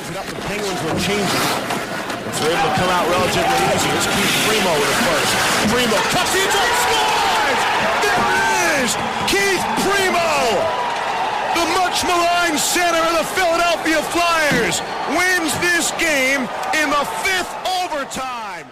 brings it up. The Penguins were changing. So able to come out relatively easy. It's Keith Primo with the first. Primo cuts the inside, scores! There it is! Keith Primo! The much maligned center of the Philadelphia Flyers wins this game in the fifth overtime.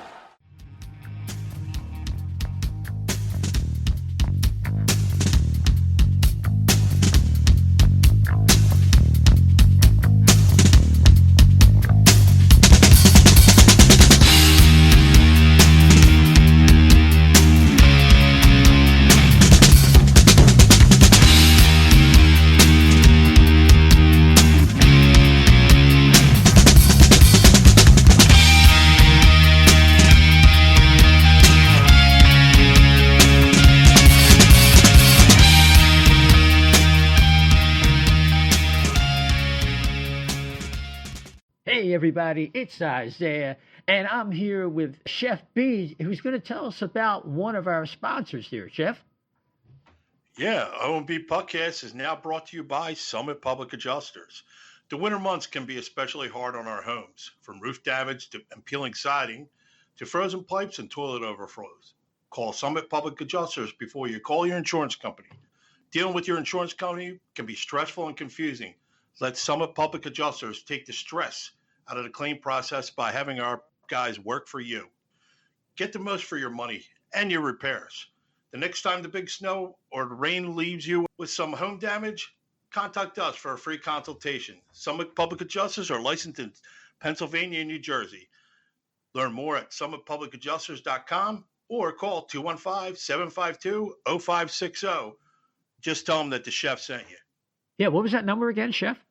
Hey everybody, it's Isaiah, and I'm here with Chef B, who's going to tell us about one of our sponsors here. Chef? Yeah, O&B Puckcast is now brought to you by Summit Public Adjusters. The winter months can be especially hard on our homes, from roof damage and peeling siding to frozen pipes and toilet overflows. Call Summit Public Adjusters before you call your insurance company. Dealing with your insurance company can be stressful and confusing. Let Summit Public Adjusters take the stress out of the claim process by having our guys work for you. Get the most for your money and your repairs. The next time the big snow or the rain leaves you with some home damage, contact us for a free consultation. Summit Public Adjusters are licensed in Pennsylvania and New Jersey. Learn more at summitpublicadjusters.com or call 215-752-0560. Just tell them that the chef sent you. Yeah, what was that number again, Chef?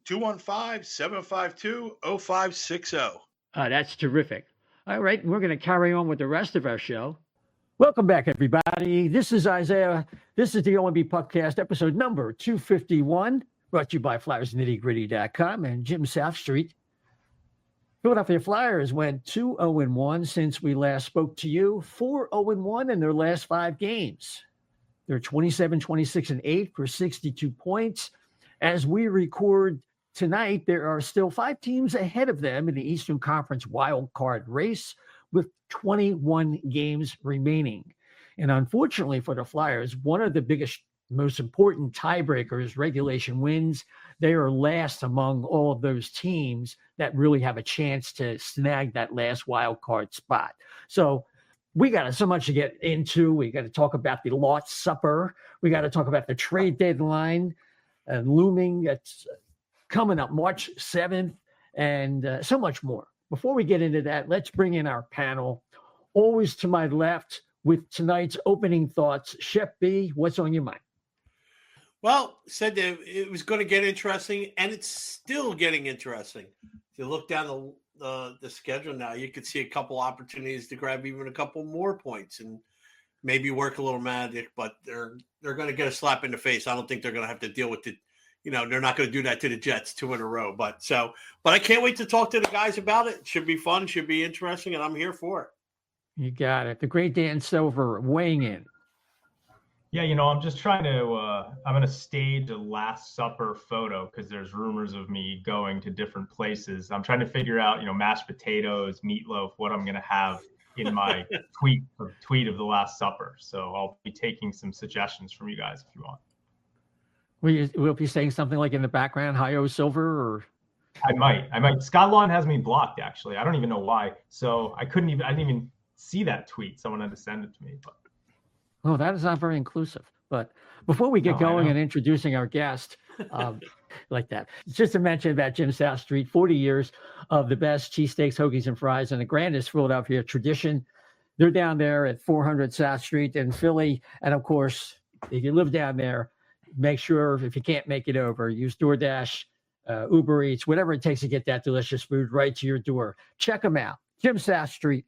215-752-0560. That's terrific. All right, we're going to carry on with the rest of our show. Welcome back, everybody. This is Isaiah. This is the O&B Puckcast, episode number 251, brought to you by FlyersNittyGritty.com and Jim Southstreet. Philadelphia Flyers went 2-0-1 since we last spoke to you, 4-0-1 in their last 5 games. They're 27-26-8 for 62 points. As we record tonight, there are still 5 teams ahead of them in the Eastern Conference wild card race with 21 games remaining. And unfortunately for the Flyers, one of the biggest, most important tiebreakers, regulation wins, they are last among all of those teams that really have a chance to snag that last wild card spot. So we got so much to get into. We got to talk about the Laughts Supper. We got to talk about the trade deadline looming. It's coming up March 7th and so much more. Before we get into that, let's bring in our panel. Always to my left with tonight's opening thoughts. Chef B, what's on your mind? Well, said that it was going to get interesting, and it's still getting interesting. If you look down the schedule now, you could see a couple opportunities to grab even a couple more points and maybe work a little magic, but they're going to get a slap in the face. I don't think they're going to have to deal with it. They're not going to do that to the Jets 2 in a row. But I can't wait to talk to the guys about it. It should be fun, should be interesting, and I'm here for it. You got it. The great Dan Silver weighing in. Yeah, I'm just trying to, I'm going to stage a Last Supper photo because there's rumors of me going to different places. I'm trying to figure out, mashed potatoes, meatloaf, what I'm going to have in my tweet of the Last Supper. So I'll be taking some suggestions from you guys if you want. Will be saying something like in the background, hi-oh Silver, or? I might. Scott Lawn has me blocked, actually. I don't even know why. So I didn't even see that tweet. Someone had to send it to me. But. Oh, that is not very inclusive. But before we get going and introducing our guest, like that, just to mention about Jim Southstreet, 40 years of the best cheesesteaks, hoagies, and fries, and the grandest Philadelphia tradition. They're down there at 400 South Street in Philly. And of course, if you live down there, make sure if you can't make it over, use DoorDash, Uber Eats, whatever it takes to get that delicious food right to your door. Check them out. Jim Southstreet,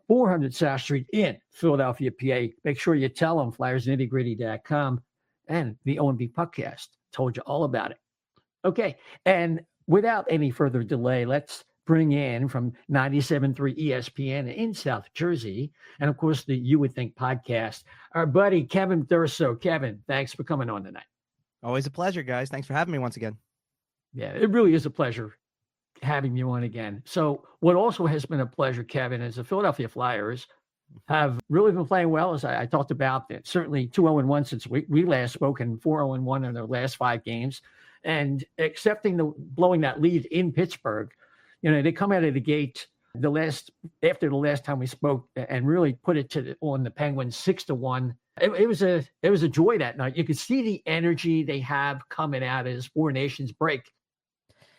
400 South Street in Philadelphia, PA. Make sure you tell them FlyersNittyGritty.com and the O&B Puckcast told you all about it. Okay, and without any further delay, let's bring in from 97.3 ESPN in South Jersey, and of course the You Would Think podcast, our buddy Kevin Durso. Kevin, thanks for coming on tonight. Always a pleasure, guys. Thanks for having me once again. Yeah, it really is a pleasure having you on again. So what also has been a pleasure, Kevin, is the Philadelphia Flyers have really been playing well, as I talked about. It. Certainly 2-0-1 since we last spoke, and 4-0-1 in their last 5 games. And accepting blowing that lead in Pittsburgh, they come out of the gate after the last time we spoke and really put it on the Penguins 6-1. It was a joy that night. You could see the energy they have coming out as Four Nations break.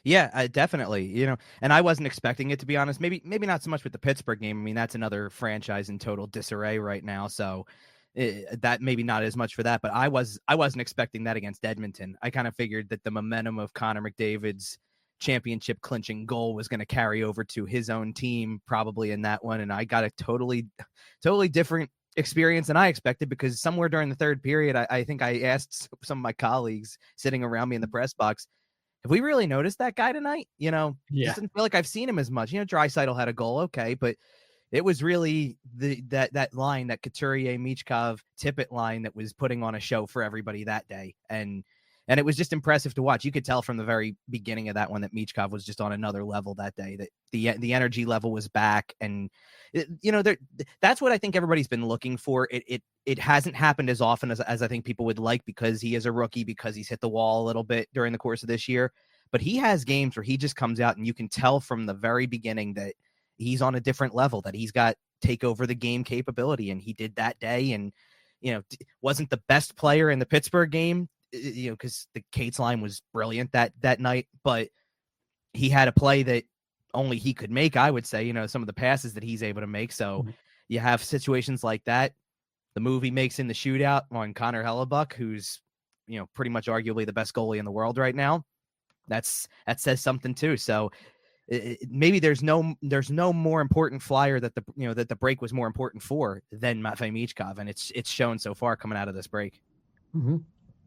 Yeah, definitely. And I wasn't expecting it, to be honest. Maybe not so much with the Pittsburgh game. I mean, that's another franchise in total disarray right now. So that maybe not as much for that. But I wasn't expecting that against Edmonton. I kind of figured that the momentum of Connor McDavid's championship clinching goal was going to carry over to his own team probably in that one. And I got a totally different experience than I expected, because somewhere during the third period, I think I asked some of my colleagues sitting around me in the press box, have we really noticed that guy tonight? Just didn't feel like I've seen him as much. Drysdale had a goal, okay, but it was really that line, that Couturier, Michkov, Tippett line that was putting on a show for everybody that day. And it was just impressive to watch. You could tell from the very beginning of that one that Michkov was just on another level that day, that the energy level was back. And, that's what I think everybody's been looking for. It hasn't happened as often as I think people would like, because he is a rookie, because he's hit the wall a little bit during the course of this year. But he has games where he just comes out and you can tell from the very beginning that he's on a different level, that he's got take over the game capability. And he did that day. And, wasn't the best player in the Pittsburgh game, because the Cates line was brilliant that night, but he had a play that only he could make, I would say, some of the passes that he's able to make. So you have situations like that. The move he makes in the shootout on Connor Hellebuck, who's, pretty much arguably the best goalie in the world right now. That says something too. So maybe there's no more important Flyer that the break was more important for than Matvei Michkov. And it's shown so far coming out of this break. Mm-hmm.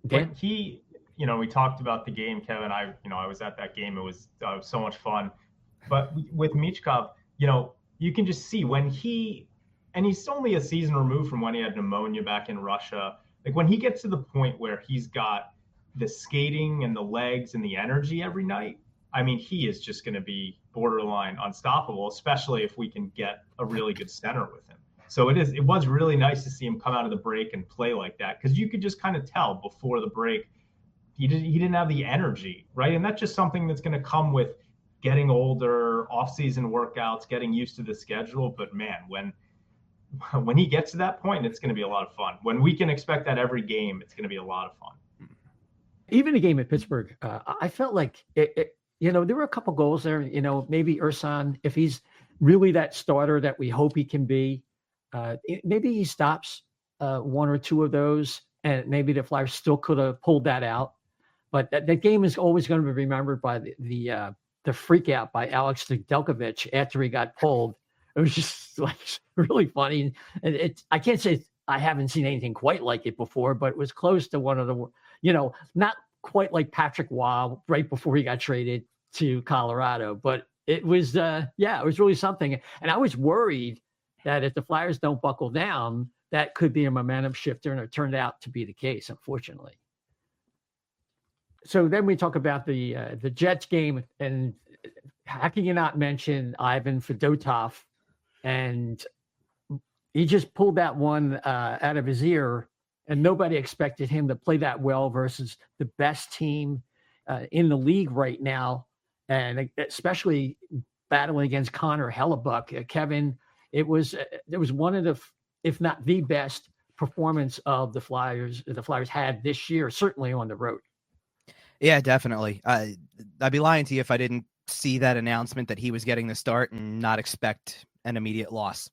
But we talked about the game, Kevin. I was at that game. It was so much fun. But with Michkov, you can just see and he's only a season removed from when he had pneumonia back in Russia. Like, when he gets to the point where he's got the skating and the legs and the energy every night, I mean, he is just going to be borderline unstoppable, especially if we can get a really good center with him. So it was really nice to see him come out of the break and play like that, because you could just kind of tell before the break he didn't have the energy, right? And that's just something that's going to come with getting older, off-season workouts, getting used to the schedule. But man, when he gets to that point, it's going to be a lot of fun. When we can expect that every game, it's going to be a lot of fun. Even the game at Pittsburgh, I felt like there were a couple goals there. Maybe Ursan, if he's really that starter that we hope he can be, maybe he stops one or two of those, and maybe the Flyers still could have pulled that out. But that game is always going to be remembered by the freak out by Alex Delkovich after he got pulled. It was just like really funny. And I can't say I haven't seen anything quite like it before, but it was close to one of the, not quite like Patrick Waugh right before he got traded to Colorado, but it was, it was really something. And I was worried that if the Flyers don't buckle down, that could be a momentum shifter, and it turned out to be the case, unfortunately. So then we talk about the Jets game, and how can you not mention Ivan Fedotov? And he just pulled that one out of his ear, and nobody expected him to play that well versus the best team in the league right now, and especially battling against Connor Hellebuck. Kevin, it was one of the, if not the best performance of the Flyers had this year, certainly on the road. Yeah, definitely. I'd be lying to you if I didn't see that announcement that he was getting the start and not expect an immediate loss.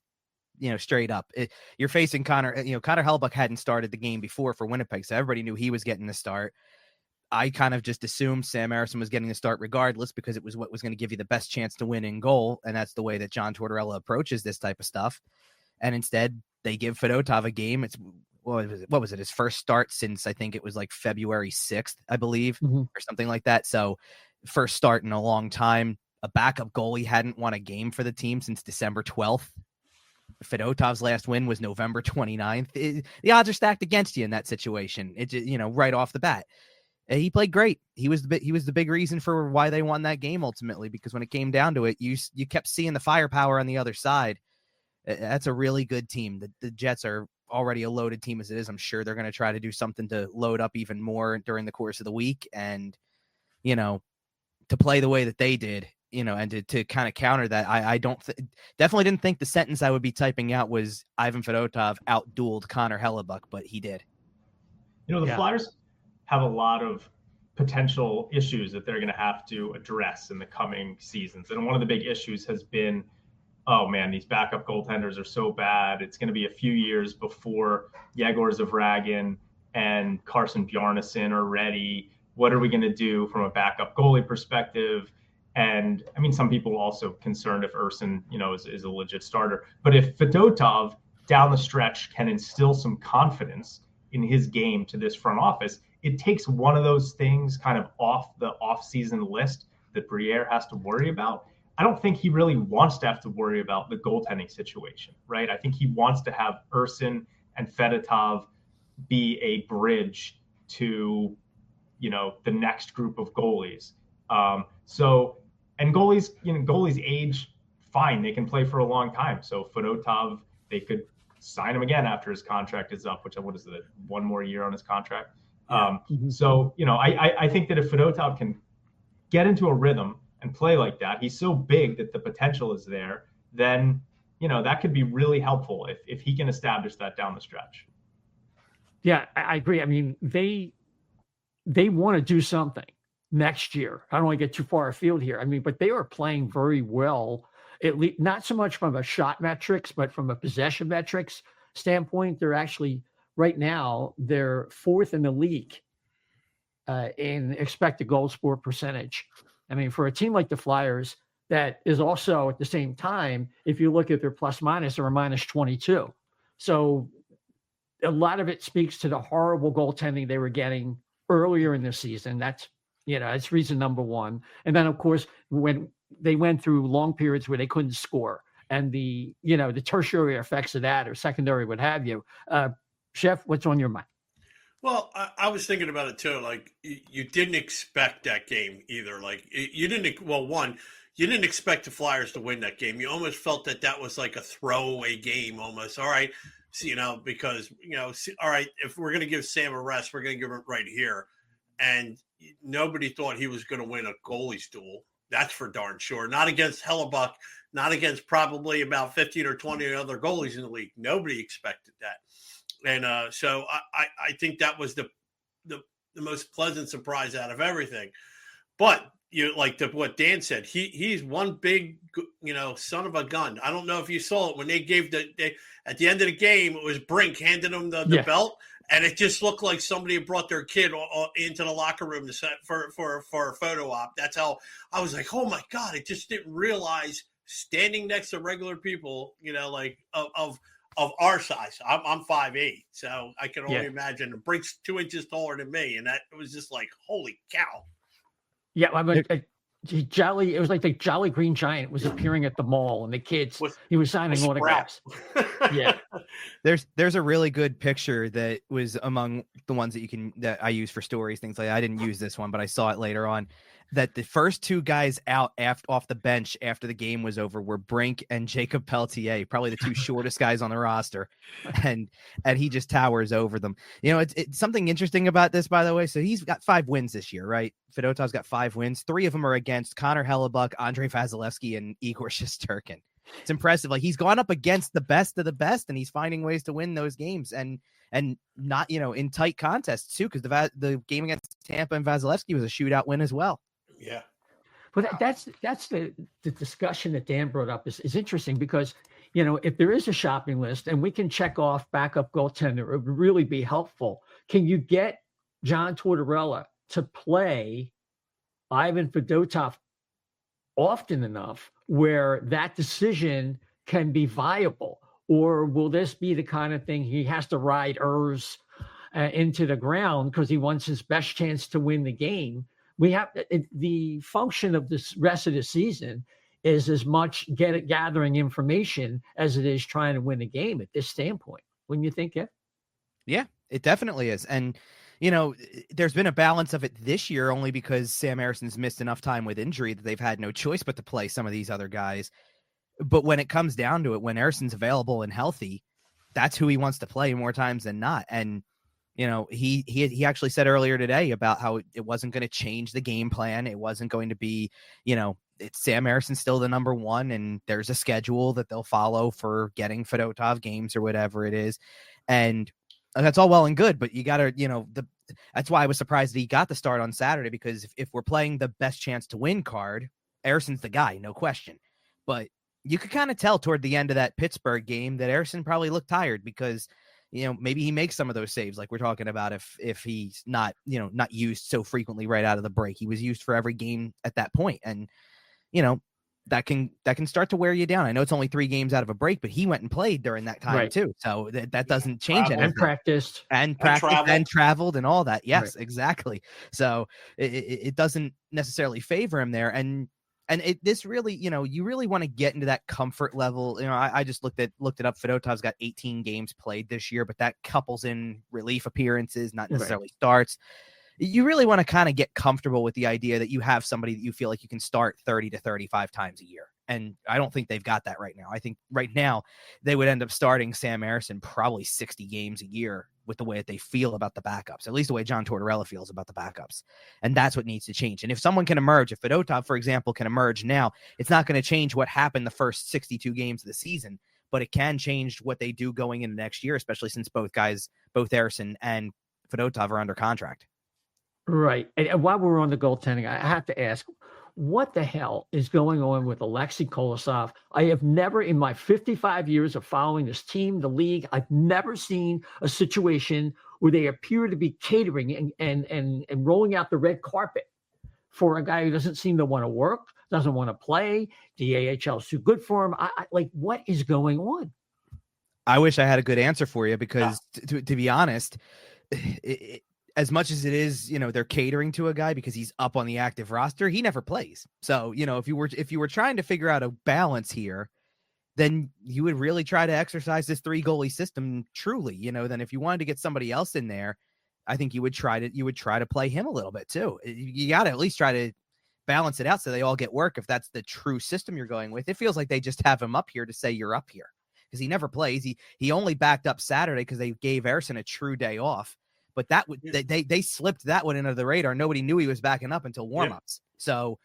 Straight up. You're facing Connor. Connor Hellebuck hadn't started the game before for Winnipeg, so everybody knew he was getting the start. I kind of just assumed Sam Harrison was getting the start regardless, because it was what was going to give you the best chance to win in goal, and that's the way that John Tortorella approaches this type of stuff. And instead, they give Fedotov a game. It's what was it? His first start since, I think it was like February 6th, I believe, or something like that. So first start in a long time. A backup goalie hadn't won a game for the team since December 12th. Fedotov's last win was November 29th. The odds are stacked against you in that situation. Right off the bat. He played great. He was the big reason for why they won that game ultimately, because when it came down to it, you kept seeing the firepower on the other side. That's a really good team. The Jets are already a loaded team as it is. I'm sure they're going to try to do something to load up even more during the course of the week. And, to play the way that they did, and to kind of counter that, I definitely didn't think the sentence I would be typing out was Ivan Fedotov outdueled Connor Hellebuck, but he did. The Flyers have a lot of potential issues that they're going to have to address in the coming seasons. And one of the big issues has been, oh man, these backup goaltenders are so bad. It's going to be a few years before Yegor Zavragin and Carson Bjarnason are ready. What are we going to do from a backup goalie perspective? And I mean, some people are also concerned if Urson, is a legit starter. But if Fedotov down the stretch can instill some confidence in his game to this front office, it takes one of those things kind of off the off-season list that Briere has to worry about. I don't think he really wants to have to worry about the goaltending situation, right? I think he wants to have Urson and Fedotov be a bridge to, the next group of goalies. And goalies age fine. They can play for a long time. So Fedotov, they could sign him again after his contract is up, what is it, one more year on his contract? So, I think that if Fedotov can get into a rhythm and play like that, he's so big that the potential is there, then, that could be really helpful if he can establish that down the stretch. Yeah, I agree. I mean, they want to do something next year. I don't want to get too far afield here. I mean, but they are playing very well, at least not so much from a shot metrics, but from a possession metrics standpoint. They're actually right now, they're fourth in the league in expected goals for percentage. I mean, for a team like the Flyers, that is also at the same time, if you look at their plus minus, they're a minus 22. So a lot of it speaks to the horrible goaltending they were getting earlier in the season. That's reason number one. And then, of course, when they went through long periods where they couldn't score, and the tertiary effects of that, or secondary, what have you. Chef, what's on your mind? Well, I was thinking about it too. Like, you didn't expect that game either. Like, you didn't expect the Flyers to win that game. You almost felt that was like a throwaway game almost. All right. So, because, all right, if we're going to give Sam a rest, we're going to give it right here. And nobody thought he was going to win a goalie's duel. That's for darn sure. Not against Hellebuck, not against probably about 15 or 20 other goalies in the league. Nobody expected that. And so I think that was the most pleasant surprise out of everything. But what Dan said, he's one big, son of a gun. I don't know if you saw it when they gave at the end of the game, it was Brink handing him the belt, and it just looked like somebody had brought their kid into the locker room to set for a photo op. That's how I was like, oh my God, I just didn't realize standing next to regular people, of our size. I'm 5'8", so I can only imagine. Brink's 2 inches taller than me, and that was just like, holy cow. Yeah, I mean, it was like the Jolly Green Giant was appearing at the mall, and the kids, he was signing autographs. Yeah. There's a really good picture that was among the ones that I use for stories, things like that. I didn't use this one, but I saw it later on, that the first two guys out off the bench after the game was over were Brink and Jacob Pelletier, probably the two shortest guys on the roster. And he just towers over them. It's something interesting about this, by the way. So he's got 5 wins this year, right? Fedotov's got 5 wins. 3 of them are against Connor Hellebuck, Andrei Vasilevsky, and Igor Shesterkin. It's impressive. Like, he's gone up against the best of the best, and he's finding ways to win those games, and not, in tight contests too, because the game against Tampa and Vasilevsky was a shootout win as well. Yeah. Well, that's the discussion that Dan brought up is interesting, because, if there is a shopping list and we can check off backup goaltender, it would really be helpful. Can you get John Tortorella to play Ivan Fedotov often enough where that decision can be viable? Or will this be the kind of thing he has to ride Urs into the ground because he wants his best chance to win the game? We have the function of this rest of the season is as much gathering information as it is trying to win a game at this standpoint. Wouldn't you think, Kev? Yeah, it definitely is. And, there's been a balance of it this year only because Sam Harrison's missed enough time with injury that they've had no choice but to play some of these other guys. But when it comes down to it, when Harrison's available and healthy, that's who he wants to play more times than not. And, he actually said earlier today about how it wasn't going to change the game plan. It wasn't going to be, it's Sam Harrison still the number one, and there's a schedule that they'll follow for getting Fedotov games or whatever it is. And that's all well and good, but you got to, that's why I was surprised that he got the start on Saturday, because if we're playing the best chance to win card, Harrison's the guy, no question. But you could kind of tell toward the end of that Pittsburgh game that Harrison probably looked tired because, maybe he makes some of those saves like we're talking about if he's not, not used so frequently right out of the break. He was used for every game at that point. And, that can start to wear you down. I know it's only 3 games out of a break, but he went and played during that time too. So that doesn't change anything. And practiced. And traveled and all that. Yes, exactly. So it doesn't necessarily favor him there. And this really, you really want to get into that comfort level. I just looked it up. Fedotov's got 18 games played this year, but that couples in relief appearances, not necessarily starts. You really want to kind of get comfortable with the idea that you have somebody that you feel like you can start 30 to 35 times a year. And I don't think they've got that right now. I think right now they would end up starting Sam Harrison probably 60 games a year with the way that they feel about the backups, at least the way John Tortorella feels about the backups. And that's what needs to change. And if someone can emerge, if Fedotov, for example, can emerge now, it's not going to change what happened the first 62 games of the season, but it can change what they do going into next year, especially since both Harrison and Fedotov are under contract. Right. And while we're on the goaltending, I have to ask, what the hell is going on with Aleksei Kolosov? I have never, in my 55 years of following this team, the league, I've never seen a situation where they appear to be catering and rolling out the red carpet for a guy who doesn't seem to want to work, doesn't want to play. The AHL is too good for him. I like, what is going on? I wish I had a good answer for you because, to be honest, as much as it is, they're catering to a guy because he's up on the active roster, he never plays. So, if you were trying to figure out a balance here, then you would really try to exercise this 3 goalie system truly, then if you wanted to get somebody else in there, I think you would try to play him a little bit too. You got to at least try to balance it out so they all get work. If that's the true system you're going with, it feels like they just have him up here to say you're up here because he never plays. He only backed up Saturday because they gave Harrison a true day off. But they slipped that one into the radar. Nobody knew he was backing up until warmups. Yeah. So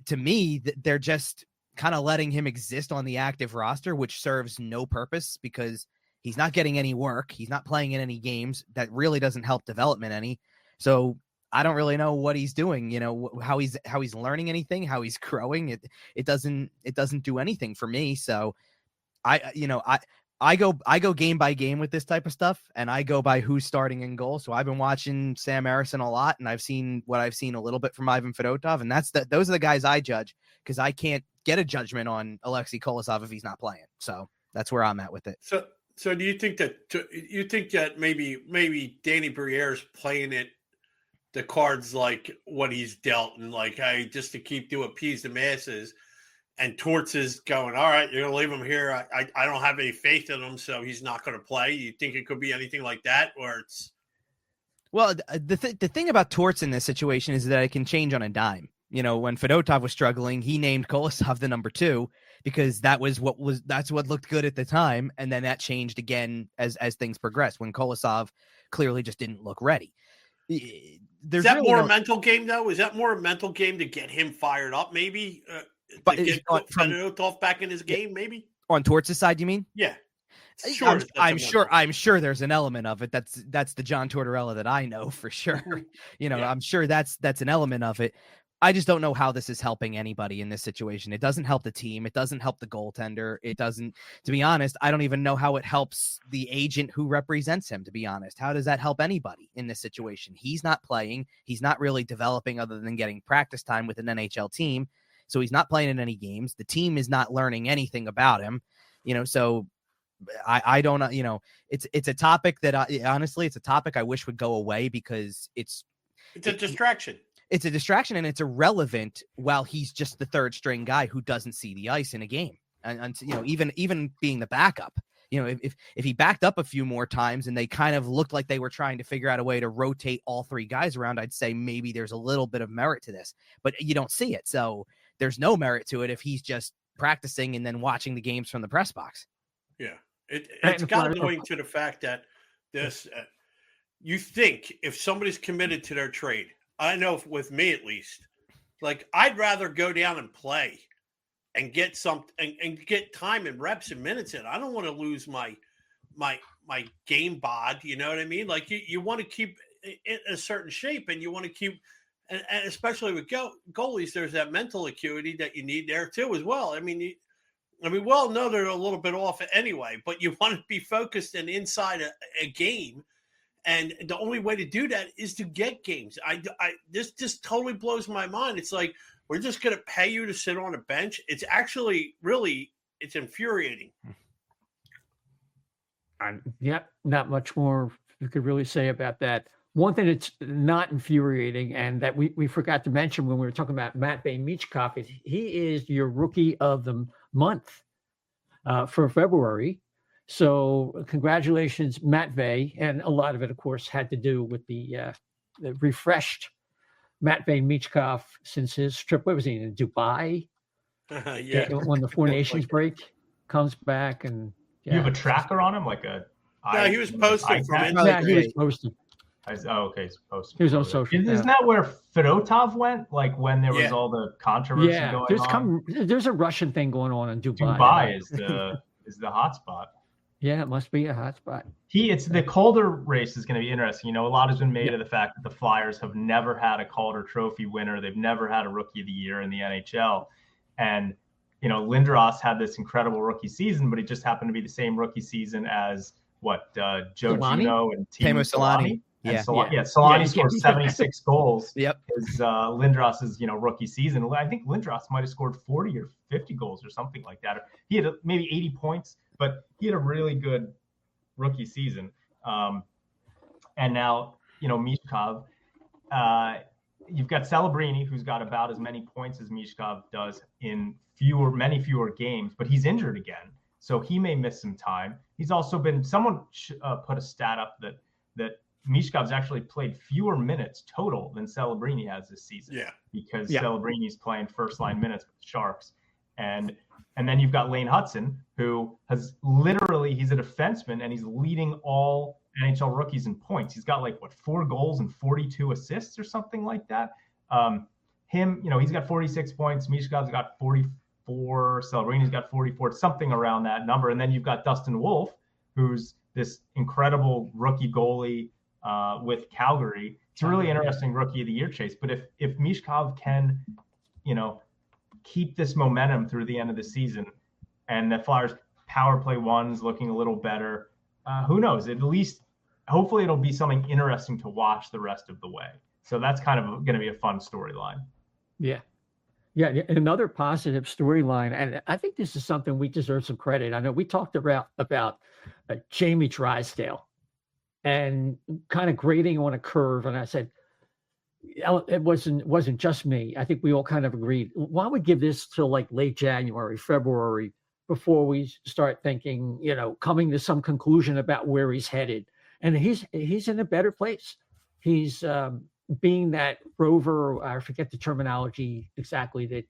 to me, they're just kind of letting him exist on the active roster, which serves no purpose because he's not getting any work. He's not playing in any games. That really doesn't help development any. So I don't really know what he's doing, how he's learning anything, how he's growing. It doesn't do anything for me. So I go game by game with this type of stuff, and I go by who's starting in goal. So I've been watching Sam Harrison a lot, and I've seen what I've seen a little bit from Ivan Fedotov, and those are the guys I judge because I can't get a judgment on Aleksei Kolosov if he's not playing. So that's where I'm at with it. So do you think that maybe Danny Briere is playing the cards like what he's dealt, and like just to appease the masses? And Torts is going, all right, you're going to leave him here. I don't have any faith in him, so he's not going to play. You think it could be anything like that, or it's? Well, the thing about Torts in this situation is that it can change on a dime. When Fedotov was struggling, he named Kolosov the number 2 because that's what looked good at the time, and then that changed again as things progressed when Kolosov clearly just didn't look ready. Is that really more a mental game though? Is that more a mental game to get him fired up? Maybe. But get Fedotov back in his game, maybe on Torts' side, you mean? Yeah, sure. I'm sure there's an element of it. That's the John Tortorella that I know for sure. I'm sure that's an element of it. I just don't know how this is helping anybody in this situation. It doesn't help the team. It doesn't help the goaltender. It doesn't. To be honest, I don't even know how it helps the agent who represents him. To be honest, how does that help anybody in this situation? He's not playing. He's not really developing other than getting practice time with an NHL team. So he's not playing in any games. The team is not learning anything about him, so I don't know, it's a topic that honestly, it's a topic I wish would go away because it's a distraction. It's a distraction and it's irrelevant while he's just the 3rd string guy who doesn't see the ice in a game. And even being the backup, if he backed up a few more times and they kind of looked like they were trying to figure out a way to rotate all three guys around, I'd say maybe there's a little bit of merit to this, but you don't see it. So there's no merit to it if he's just practicing and then watching the games from the press box. Yeah. It's got going to the fact that this, you think if somebody's committed to their trade, I know with me at least, like I'd rather go down and play and get and get time and reps and minutes in. I don't want to lose my game bod. You know what I mean? Like you want to keep in a certain shape, and you want to keep, and especially with goalies, there's that mental acuity that you need there too as well. I mean, we all know they're a little bit off anyway, but you want to be focused and inside a game. And the only way to do that is to get games. This just totally blows my mind. It's like, we're just going to pay you to sit on a bench. It's actually it's infuriating. Yep. Not much more you could really say about that. One thing that's not infuriating, and that we forgot to mention when we were talking about Matvei Michkov, is he is your rookie of the month for February. So congratulations, Matvei. And a lot of it, of course, had to do with the refreshed Matvei Michkov since his trip. What was he in Dubai? Yeah. When the Four Nations break comes back. And you have a tracker on him, like a. No, he was posting from it. Yeah, he was posting. Okay, he's posting. He was on social. Isn't that where Fedotov went? Like when there was all the controversy going on? There's a Russian thing going on in Dubai. Dubai is the hot spot. Yeah, it must be a hot spot. It's the Calder race is going to be interesting. A lot has been made of the fact that the Flyers have never had a Calder Trophy winner. They've never had a Rookie of the Year in the NHL. And, Lindros had this incredible rookie season, but it just happened to be the same rookie season as Joe Gino and Teemu Solani. Solani scored 76 goals. Yep. Is Lindros's, rookie season. I think Lindros might have scored 40 or 50 goals or something like that. He had maybe 80 points. But he had a really good rookie season. And now, Michkov, you've got Celebrini, who's got about as many points as Michkov does in many fewer games, but he's injured again. So he may miss some time. He's also been, someone put a stat up that Michkov's actually played fewer minutes total than Celebrini has this season. Yeah. Because Celebrini's playing first line minutes with the Sharks. And then you've got Lane Hudson, who has he's a defenseman, and he's leading all NHL rookies in points. He's got 4 goals and 42 assists or something like that. He's got 46 points. Mishkov's got 44. Celebrini's got 44, something around that number. And then you've got Dustin Wolf, who's this incredible rookie goalie with Calgary. It's a really interesting Rookie of the Year chase. But if Michkov can, keep this momentum through the end of the season, and the Flyers power play one's looking a little better, who knows? At least, hopefully, it'll be something interesting to watch the rest of the way. So that's kind of going to be a fun storyline. Yeah. Another positive storyline, and I think this is something we deserve some credit. I know we talked about Jamie Drysdale and kind of grading on a curve, and I said, it wasn't just me. I think we all kind of agreed. Why don't we give this till late January, February, before we start thinking, coming to some conclusion about where he's headed? And he's in a better place. He's being that rover. I forget the terminology exactly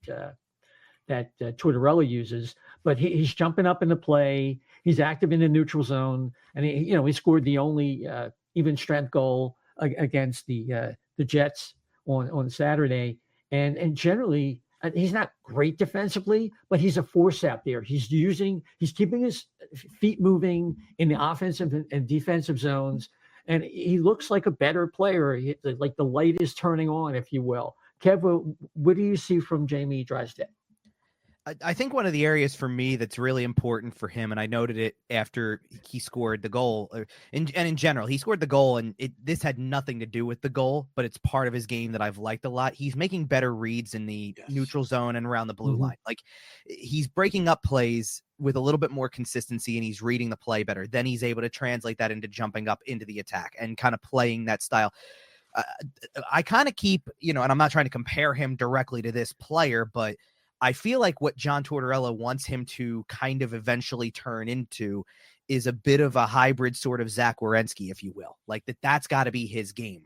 that Tortorella uses, but he's jumping up into play. He's active in the neutral zone, and he scored the only even strength goal against the Jets on Saturday, and generally he's not great defensively, but he's a force out there. He's keeping his feet moving in the offensive and defensive zones, and he looks like a better player. Like the light is turning on, if you will. Kev, what do you see from Jamie Drysdale? I think one of the areas for me that's really important for him, and I noted it after he scored the goal, and in general, he scored the goal, and this had nothing to do with the goal, but it's part of his game that I've liked a lot. He's making better reads in the neutral zone and around the blue line. He's breaking up plays with a little bit more consistency, and he's reading the play better. Then he's able to translate that into jumping up into the attack and kind of playing that style. I kind of keep, and I'm not trying to compare him directly to this player, but I feel like what John Tortorella wants him to kind of eventually turn into is a bit of a hybrid sort of Zach Werenski, if you will. Like that's got to be his game.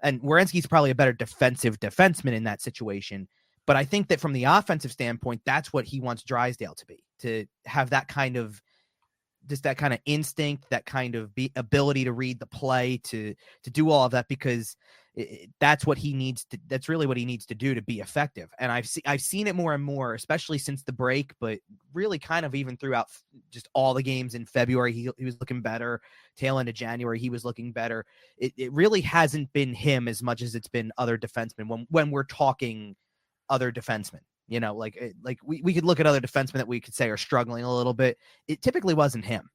And Werenski's probably a better defensive defenseman in that situation. But I think that from the offensive standpoint, that's what he wants Drysdale to be, to have that kind of instinct, that kind of ability to read the play, to do all of that, because that's what he needs to. That's really what he needs to do to be effective. And I've seen it more and more, especially since the break, but really kind of even throughout just all the games in February. He was looking better. Tail end of January, he was looking better. It really hasn't been him as much as it's been other defensemen. When we're talking other defensemen, like we could look at other defensemen that we could say are struggling a little bit. It typically wasn't him.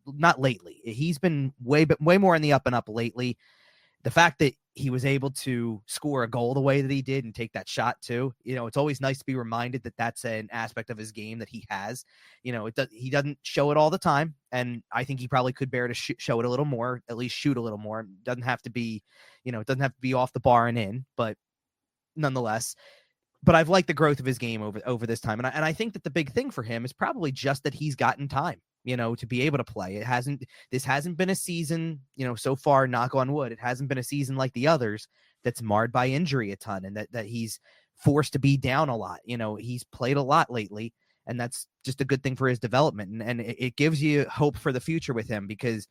Not lately. He's been way more in the up and up lately. The fact that he was able to score a goal the way that he did and take that shot too, it's always nice to be reminded that that's an aspect of his game that he has. He doesn't show it all the time, and I think he probably could bear to show it a little more, at least shoot a little more. It doesn't have to be, off the bar and in, but nonetheless. But I've liked the growth of his game over this time, and I think that the big thing for him is probably just that he's gotten time, to be able to play. This hasn't been a season, so far, knock on wood, it hasn't been a season like the others that's marred by injury a ton, and that he's forced to be down a lot. He's played a lot lately, and that's just a good thing for his development, and it gives you hope for the future with him, because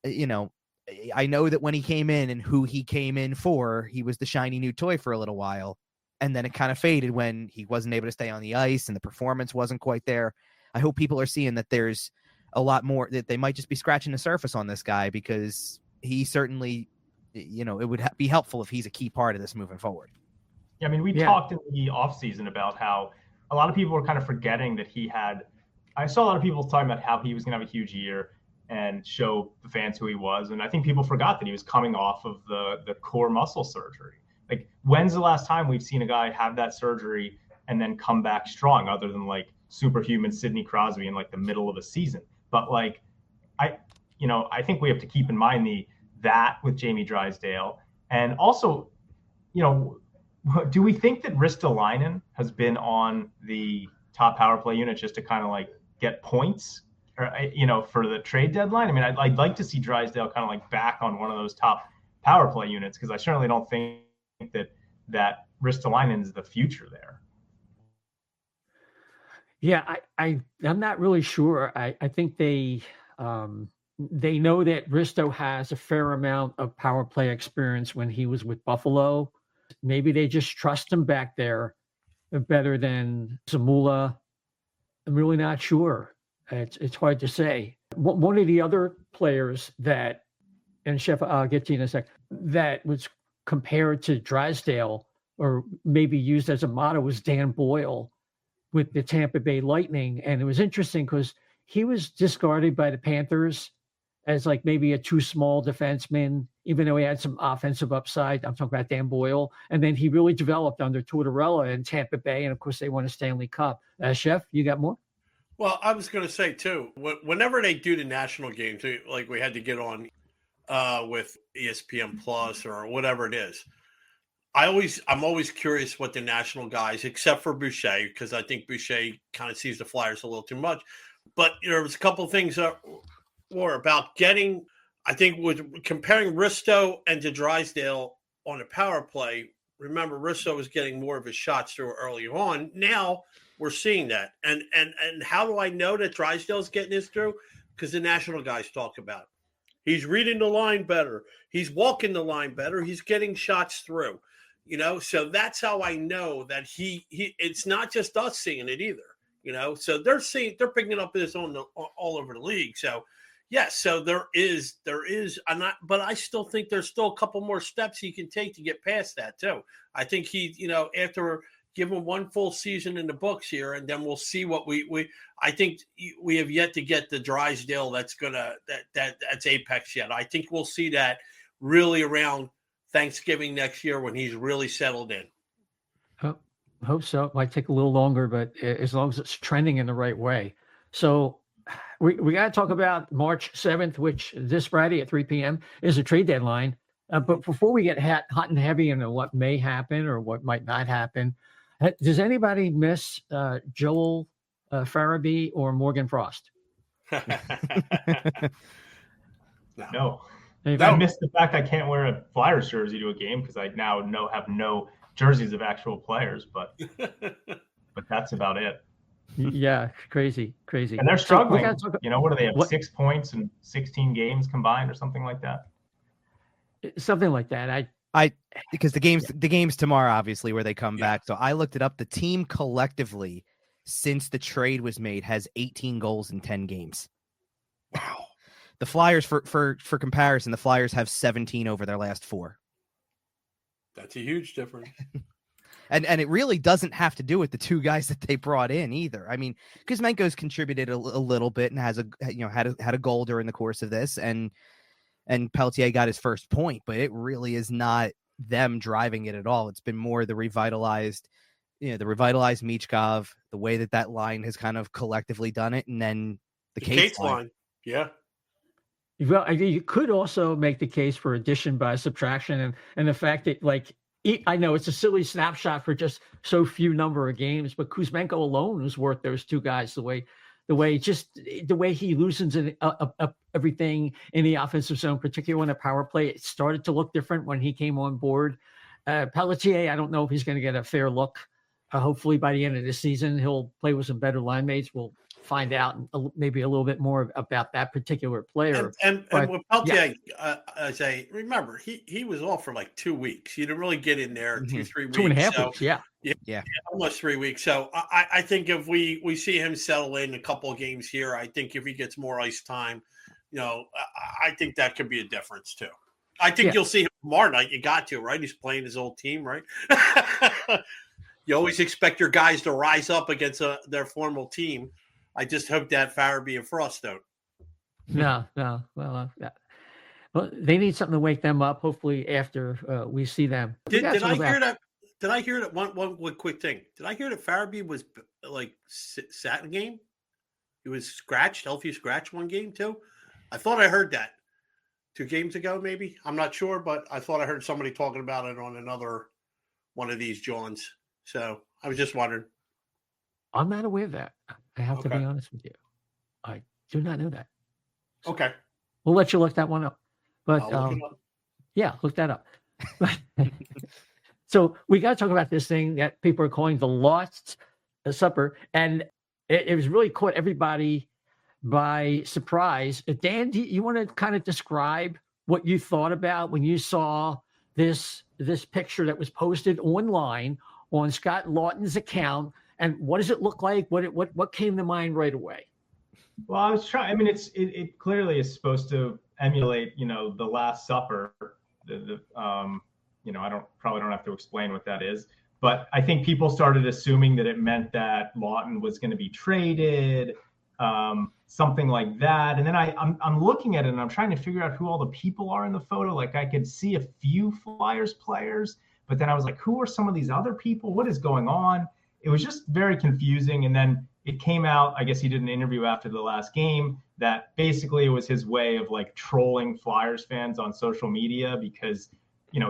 I know that when he came in and who he came in for, he was the shiny new toy for a little while. And then it kind of faded when he wasn't able to stay on the ice and the performance wasn't quite there. I hope people are seeing that there's a lot more, that they might just be scratching the surface on this guy, because he certainly, it would be helpful if he's a key part of this moving forward. Yeah, I mean, we talked in the offseason about how a lot of people were kind of forgetting that I saw a lot of people talking about how he was going to have a huge year and show the fans who he was. And I think people forgot that he was coming off of the core muscle surgery. Like, when's the last time we've seen a guy have that surgery and then come back strong, other than like superhuman Sidney Crosby in like the middle of a season? But like, I think we have to keep in mind that with Jamie Drysdale. And also, do we think that Ristolainen has been on the top power play unit just to kind of like get points, or, for the trade deadline? I mean, I'd like to see Drysdale kind of like back on one of those top power play units, because I certainly don't think that Ristolainen is the future there. Yeah, I'm not really sure. I think they know that Risto has a fair amount of power play experience when he was with Buffalo. Maybe they just trust him back there better than Zamula. I'm really not sure. It's hard to say. One of the other players that, and Chef, I'll get to you in a sec, that was compared to Drysdale, or maybe used as a motto, was Dan Boyle with the Tampa Bay Lightning. And it was interesting because he was discarded by the Panthers as like maybe a too small defenseman, even though he had some offensive upside. I'm talking about Dan Boyle. And then he really developed under Tortorella in Tampa Bay. And of course, they won a Stanley Cup. Chef, you got more? Well, I was going to say too, whenever they do the national games, like we had to get on with ESPN Plus or whatever it is, I'm always curious what the national guys, except for Boucher, because I think Boucher kind of sees the Flyers a little too much. But there was a couple of things that were about getting, I think, with comparing Risto and to Drysdale on a power play. Remember, Risto was getting more of his shots through early on. Now we're seeing that. And how do I know that Drysdale's getting this through? Because the national guys talk about it. He's reading the line better. He's walking the line better. He's getting shots through. So that's how I know that he it's not just us seeing it either, so they're picking it up this all over the league. So yes, so there is, but I still think there's still a couple more steps he can take to get past that too. I think after give him one full season in the books here, and then we'll see what I think we have yet to get the Drysdale that's apex yet. I think we'll see that really around Thanksgiving next year when he's really settled in. Hope so. It might take a little longer, but as long as it's trending in the right way. So we got to talk about March 7th, which this Friday at 3 p.m. is a trade deadline. But before we get hot and heavy into what may happen or what might not happen, does anybody miss Joel Farabee or Morgan Frost? No. Hey, I missed the fact I can't wear a Flyers jersey to a game because I now have no jerseys of actual players, but that's about it. Yeah, crazy. And they're struggling. So What do they have? 6 points in 16 games combined or something like that? Something like that. Because the game's tomorrow, obviously, where they come back. So I looked it up. The team collectively, since the trade was made, has 18 goals in 10 games. Wow. The Flyers, for comparison, the Flyers have 17 over their last 4. That's a huge difference. And it really doesn't have to do with the 2 guys that they brought in either. I mean, Kuzmenko's contributed a little bit and has had a goal during the course of this, and Pelletier got his first point, but it really is not them driving it at all. It's been more the revitalized Michkov, the way that line has kind of collectively done it, and then the Cates line. Yeah. Well, you could also make the case for addition by subtraction, and the fact that, like, I know it's a silly snapshot for just so few number of games, but Kuzmenko alone was worth those 2 guys. The way he loosens everything in the offensive zone, particularly on the power play, it started to look different when he came on board. Pelletier, I don't know if he's going to get a fair look. Hopefully by the end of the season, he'll play with some better line mates. We'll find out maybe a little bit more about that particular player. And with Pelletier, I say, remember, he was off for like 2 weeks. You didn't really get in there 2-3 weeks. 2.5 weeks, yeah, almost 3 weeks. So I think if we see him settle in a couple of games here, I think if he gets more ice time, I think that could be a difference too. I think you'll see him tomorrow night. You got to, right? He's playing his old team, right? You always expect your guys to rise up against their former team. I just hope that Farabee and Frost don't. No. Well, they need something to wake them up. Hopefully, after we see them. Did I hear that? Did I hear that? One quick thing. Did I hear that Farabee was like sat in a game? He was scratched. Healthy scratched one game too. I thought I heard that 2 games ago. Maybe I'm not sure, but I thought I heard somebody talking about it on another one of these Johns. So I was just wondering. I'm not aware of that. I have to be honest with you. I do not know that. So okay. We'll let you look that one up. But look that up. So we got to talk about this thing that people are calling the Laughts Supper. And it was really caught everybody by surprise. Dan, do you want to kind of describe what you thought about when you saw this picture that was posted online on Scott Lawton's account? And what does it look like? What came to mind right away? Well, I was trying. I mean, it clearly is supposed to emulate, the Last Supper. I probably don't have to explain what that is, but I think people started assuming that it meant that Lawton was going to be traded, something like that. And then I'm looking at it and I'm trying to figure out who all the people are in the photo. Like I could see a few Flyers players, but then I was like, who are some of these other people? What is going on? It was just very confusing. And then it came out, I guess he did an interview after the last game that basically it was his way of like trolling Flyers fans on social media because,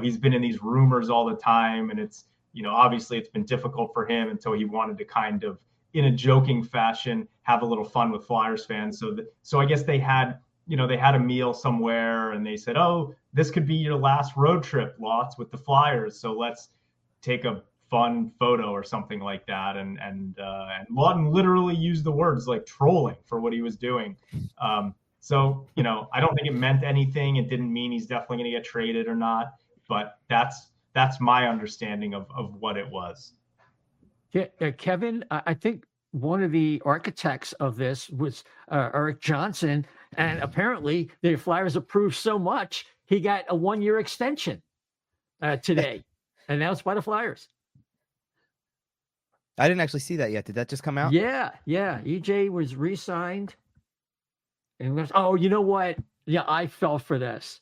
he's been in these rumors all the time. And it's, obviously it's been difficult for him. And so he wanted to kind of, in a joking fashion, have a little fun with Flyers fans. So I guess they had a meal somewhere and they said, oh, this could be your last road trip, Laughts, with the Flyers. So let's take a fun photo or something like that. And Lawton literally used the words like trolling for what he was doing. So I don't think it meant anything. It didn't mean he's definitely going to get traded or not, but that's my understanding of what it was. Yeah, Kevin, I think one of the architects of this was Eric Johnson, and apparently the Flyers approved so much, he got a 1-year extension today, announced by the Flyers. I didn't actually see that yet. Did that just come out? Yeah. EJ was re-signed. And you know what? Yeah, I fell for this.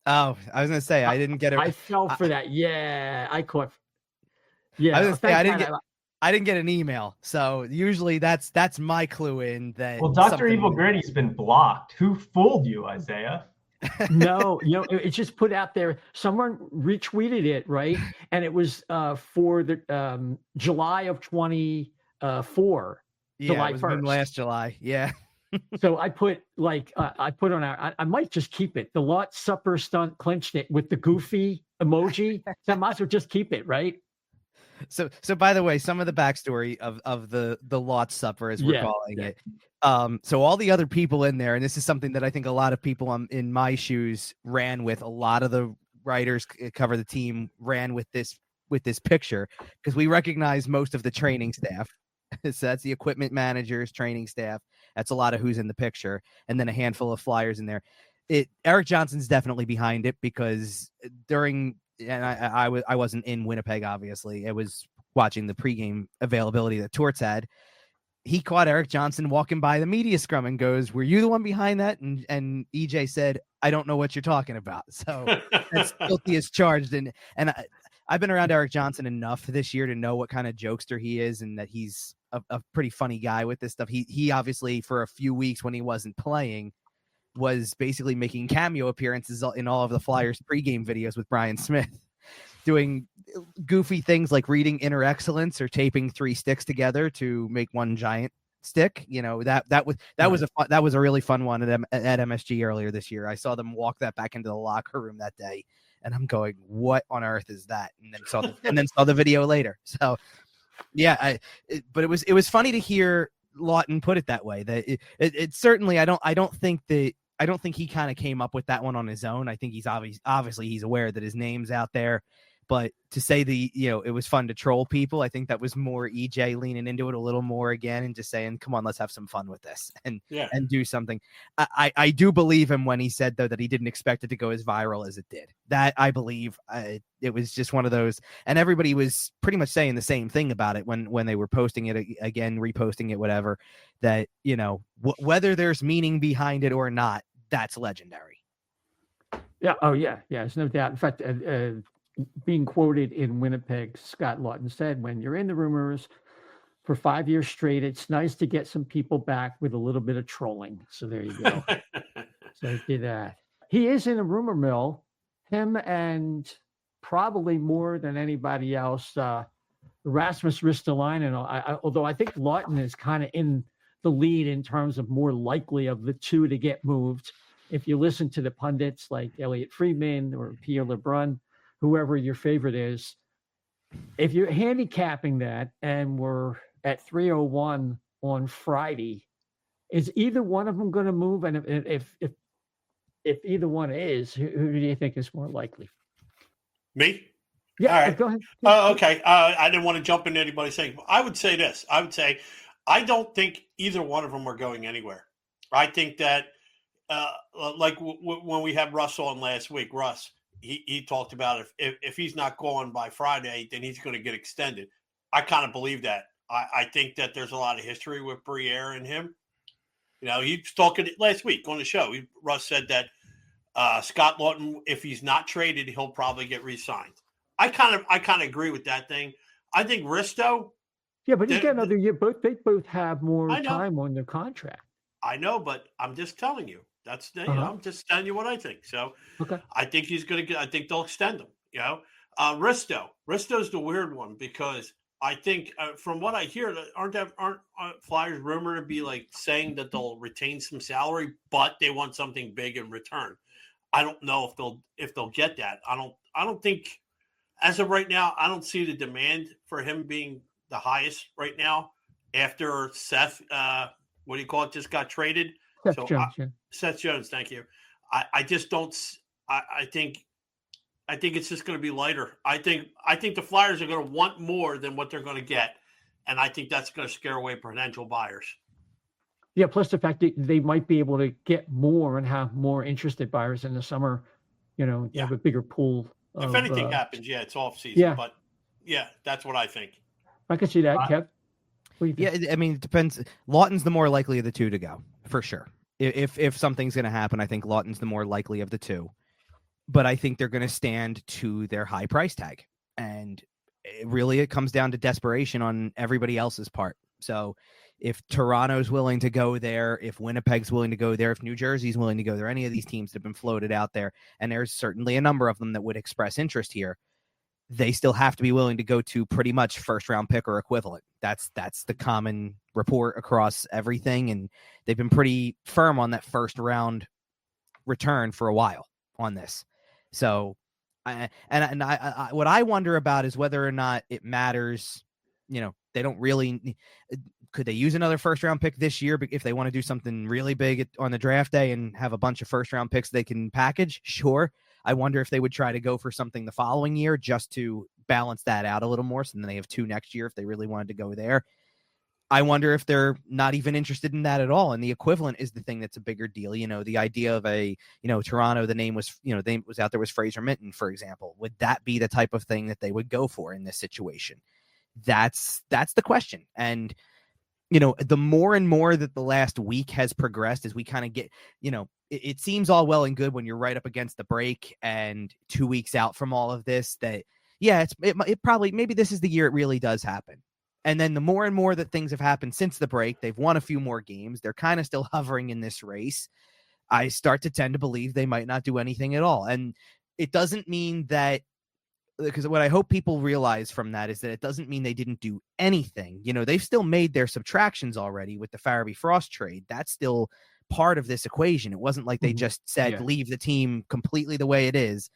Oh, I was going to say, I didn't get it. I fell for that. Yeah, I caught. Yeah, I was going to say, I didn't get an email. So usually that's my clue in that. Well, Dr. Evil Gritty's been blocked. Who fooled you, Isaiah? No, it's just put out there. Someone retweeted it, right? And it was for the July of 24. Yeah, July it was 1st. last July. Yeah. So I put on I might just keep it. The Laughts Supper stunt clinched it with the goofy emoji. So I might as well just keep it, right? So by the way, some of the backstory of the Laughts Supper, as we're calling it. So all the other people in there, and this is something that I think a lot of people in my shoes ran with. A lot of the writers cover the team ran with this picture because we recognize most of the training staff. So that's the equipment managers, training staff. That's a lot of who's in the picture, and then a handful of flyers in there. Eric Johnson's definitely behind it because I wasn't in Winnipeg, obviously. I was watching the pregame availability that Torts had. He caught Eric Johnson walking by the media scrum and goes, "Were you the one behind that?" And EJ said, "I don't know what you're talking about." So that's guilty as charged. And I've been around Eric Johnson enough this year to know what kind of jokester he is and that he's a pretty funny guy with this stuff. He obviously, for a few weeks when he wasn't playing, was basically making cameo appearances in all of the Flyers pregame videos with Brian Smith, doing goofy things like reading Inner Excellence or taping 3 sticks together to make one giant stick. That was a really fun one at MSG earlier this year. I saw them walk that back into the locker room that day, and I'm going, "What on earth is that?" And then saw the video later. So yeah, but it was funny to hear Laughton put it that way. That it certainly I don't think he kind of came up with that one on his own. I think he's obviously he's aware that his name's out there, but to say it was fun to troll people, I think that was more EJ leaning into it a little more again and just saying, "Come on, let's have some fun with this and do something." I do believe him when he said though that he didn't expect it to go as viral as it did. That I believe it was just one of those, and everybody was pretty much saying the same thing about it when they were posting it again, reposting it, whatever. That whether there's meaning behind it or not, that's legendary. Yeah. Oh yeah. Yeah. There's no doubt. In fact, being quoted in Winnipeg, Scott Laughton said, "When you're in the rumors for 5 years straight, it's nice to get some people back with a little bit of trolling." So there you go. So he did that. He is in a rumor mill. Him and probably more than anybody else, Rasmus Ristolainen. Although I think Laughton is kind of in the lead in terms of more likely of the two to get moved. If you listen to the pundits like Elliot Friedman or Pierre LeBrun, whoever your favorite is, if you're handicapping that and we're at 301 on Friday, is either one of them going to move? And if either one is, who do you think is more likely? Me? Yeah, all right. Go ahead. Oh, okay. I didn't want to jump into anybody's thing. I would say this. I would say I don't think either one of them are going anywhere. I think that when we had Russ on last week, Russ, he talked about if he's not going by Friday, then he's going to get extended. I kind of believe that. I think that there's a lot of history with Briere and him. He was talking last week on the show. Russ said that Scott Laughton, if he's not traded, he'll probably get re-signed. I kind of agree with that thing. I think Risto. Yeah, but he's got another year. They both have more time on their contract. I know, but I'm just telling you. I'm just telling you what I think. So okay. I think he's going to get. I think they'll extend him. Risto's the weird one because I think from what I hear, aren't Flyers rumored to be like saying that they'll retain some salary, but they want something big in return. I don't know if they'll get that. I don't think as of right now. I don't see the demand for him being the highest right now after Seth. What do you call it? Just got traded. Seth Jones. Seth Jones. Thank you. I just don't. I think it's just going to be lighter. I think the Flyers are going to want more than what they're going to get, and I think that's going to scare away potential buyers. Yeah. Plus the fact that they might be able to get more and have more interested buyers in the summer. Have a bigger pool. If anything happens, it's off season. Yeah. But that's what I think. I can see that, Kev. Yeah, I mean, it depends. Laughton's the more likely of the two to go, for sure. If something's going to happen, I think Laughton's the more likely of the two. But I think they're going to stand to their high price tag. And it comes down to desperation on everybody else's part. So if Toronto's willing to go there, if Winnipeg's willing to go there, if New Jersey's willing to go there, any of these teams that have been floated out there, and there's certainly a number of them that would express interest here, they still have to be willing to go to pretty much first round pick or equivalent. That's the common report across everything. And they've been pretty firm on that first round return for a while on this. So, what I wonder about is whether or not it matters. They don't really. Could they use another first round pick this year if they want to do something really big on the draft day and have a bunch of first round picks they can package? Sure. I wonder if they would try to go for something the following year just to balance that out a little more. So then they have 2 next year if they really wanted to go there. I wonder if they're not even interested in that at all. And the equivalent is the thing that's a bigger deal. The idea of Toronto, the name was out there was Fraser Minton, for example. Would that be the type of thing that they would go for in this situation? That's the question. And, the more and more that the last week has progressed as we kind of get, it seems all well and good when you're right up against the break and 2 weeks out from all of this that, yeah, it probably, maybe this is the year it really does happen. And then the more and more that things have happened since the break, they've won a few more games. They're kind of still hovering in this race. I start to tend to believe they might not do anything at all. And it doesn't mean that, because what I hope people realize from that is that it doesn't mean they didn't do anything. They've still made their subtractions already with the Farabee Frost trade. That's still part of this equation. It wasn't like they just said, leave the team completely the way it is.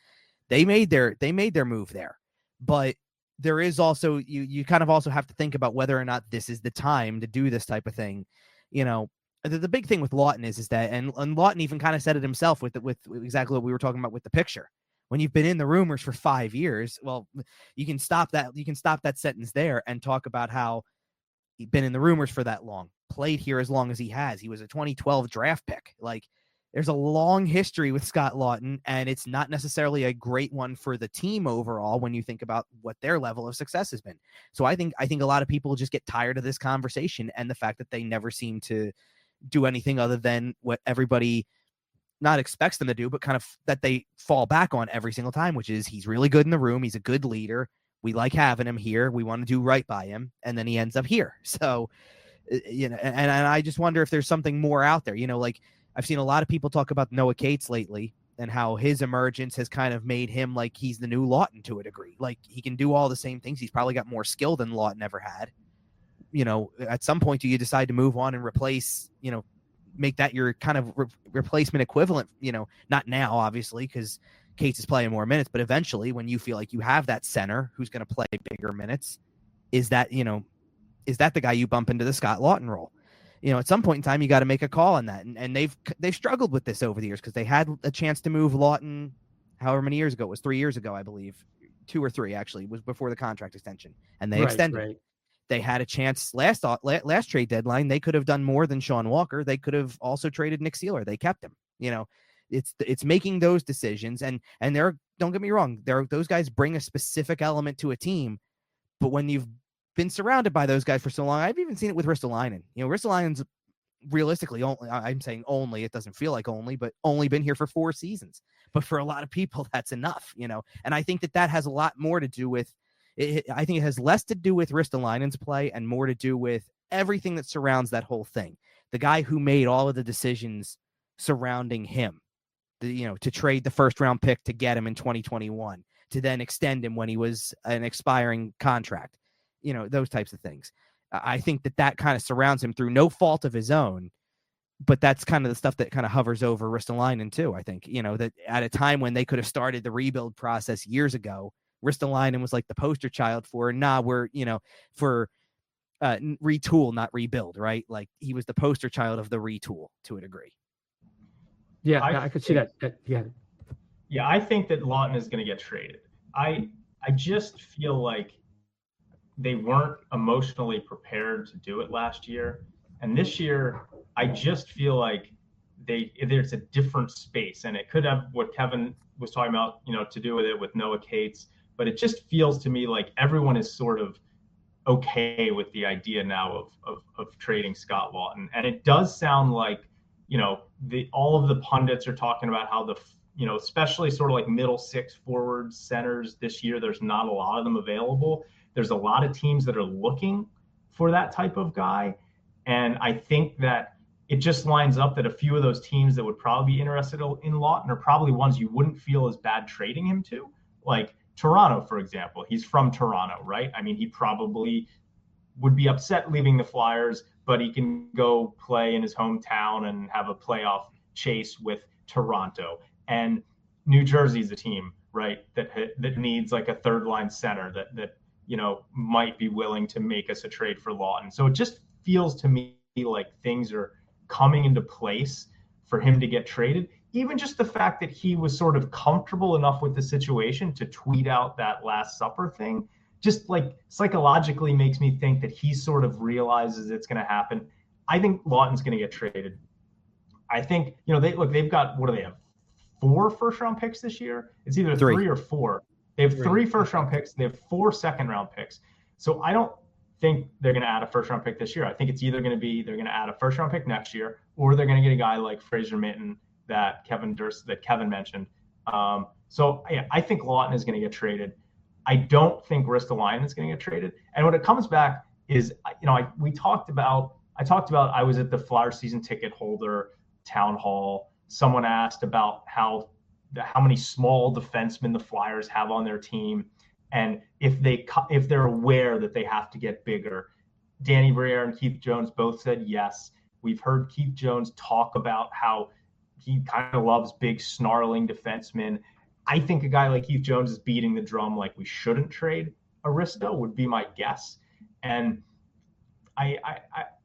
They made their move there, but there is also, you kind of also have to think about whether or not this is the time to do this type of thing. The big thing with Lawton is that, and Lawton even kind of said it himself with exactly what we were talking about with the picture. When you've been in the rumors for 5 years, well, you can stop that sentence there and talk about how he'd been in the rumors for that long, played here as long as he has. He was a 2012 draft pick. Like, there's a long history with Scott Lawton, and it's not necessarily a great one for the team overall when you think about what their level of success has been. So I think a lot of people just get tired of this conversation and the fact that they never seem to do anything other than what everybody not expects them to do, but kind of that they fall back on every single time, which is he's really good in the room. He's a good leader. We like having him here. We want to do right by him. And then he ends up here. So, and I just wonder if there's something more out there. Like I've seen a lot of people talk about Noah Cates lately and how his emergence has kind of made him like he's the new Lawton to a degree. Like he can do all the same things. He's probably got more skill than Lawton ever had. At some point, do you decide to move on and replace, make that your kind of replacement equivalent, not now, obviously, because Cates is playing more minutes, but eventually when you feel like you have that center who's going to play bigger minutes, is that the guy you bump into the Scott Lawton role? At some point in time, you got to make a call on that. And they've struggled with this over the years because they had a chance to move Lawton however many years ago. It was 3 years ago, I believe. 2 or 3, actually. It was before the contract extension. And they extended. Right. They had a chance last trade deadline. They could have done more than Sean Walker. They could have also traded Nick Seeler. They kept him. It's making those decisions. And don't get me wrong, those guys bring a specific element to a team. But when you've been surrounded by those guys for so long, I've even seen it with Ristolainen. Ristolainen's realistically I'm saying only, it doesn't feel like only, but only been here for 4 seasons. But for a lot of people, that's enough, and I think that has a lot more to do with it. I think it has less to do with Ristolainen's play and more to do with everything that surrounds that whole thing. The guy who made all of the decisions surrounding him, to trade the first round pick to get him in 2021, to then extend him when he was an expiring contract, those types of things. I think that kind of surrounds him through no fault of his own, but that's kind of the stuff that kind of hovers over Ristolainen too. I think, that at a time when they could have started the rebuild process years ago, Ristolainen was like the poster child for, for retool, not rebuild, right? Like he was the poster child of the retool to a degree. Yeah, I could see that. Yeah, I think that Lawton is going to get traded. I just feel like they weren't emotionally prepared to do it last year. And this year, I just feel like there's a different space. And it could have what Kevin was talking about, to do with it with Noah Cates. But it just feels to me like everyone is sort of okay with the idea now of trading Scott Lawton. And it does sound like, all of the pundits are talking about how especially sort of like middle 6 forwards, centers this year, there's not a lot of them available. There's a lot of teams that are looking for that type of guy. And I think that it just lines up that a few of those teams that would probably be interested in Lawton are probably ones you wouldn't feel as bad trading him to. Like Toronto, for example. He's from Toronto, right? I mean, he probably would be upset leaving the Flyers, but he can go play in his hometown and have a playoff chase with Toronto. And New Jersey's a team, right, that needs like a third line center that might be willing to make us a trade for Laughton. So it just feels to me like things are coming into place for him to get traded. Even just the fact that he was sort of comfortable enough with the situation to tweet out that Last Supper thing, just like psychologically makes me think that he sort of realizes it's going to happen. I think Laughton's going to get traded. I think, they've got, what do they have? 4 first-round picks this year? It's either 3 or 4. They have 3 first-round picks. They have 4 second-round picks. So I don't think they're going to add a first-round pick this year. I think it's either going to be they're going to add a first-round pick next year, or they're going to get a guy like Fraser Minten that Kevin Durso that Kevin mentioned. I think Laughton is going to get traded. I don't think Ristolainen is going to get traded. And when it comes back is, I talked about I was at the Flyer season ticket holder town hall. Someone asked about how many small defensemen the Flyers have on their team, and if they're aware that they have to get bigger. Danny Briere and Keith Jones both said yes. We've heard Keith Jones talk about how he kind of loves big snarling defensemen. I think a guy like Keith Jones is beating the drum like we shouldn't trade Aristo would be my guess. And I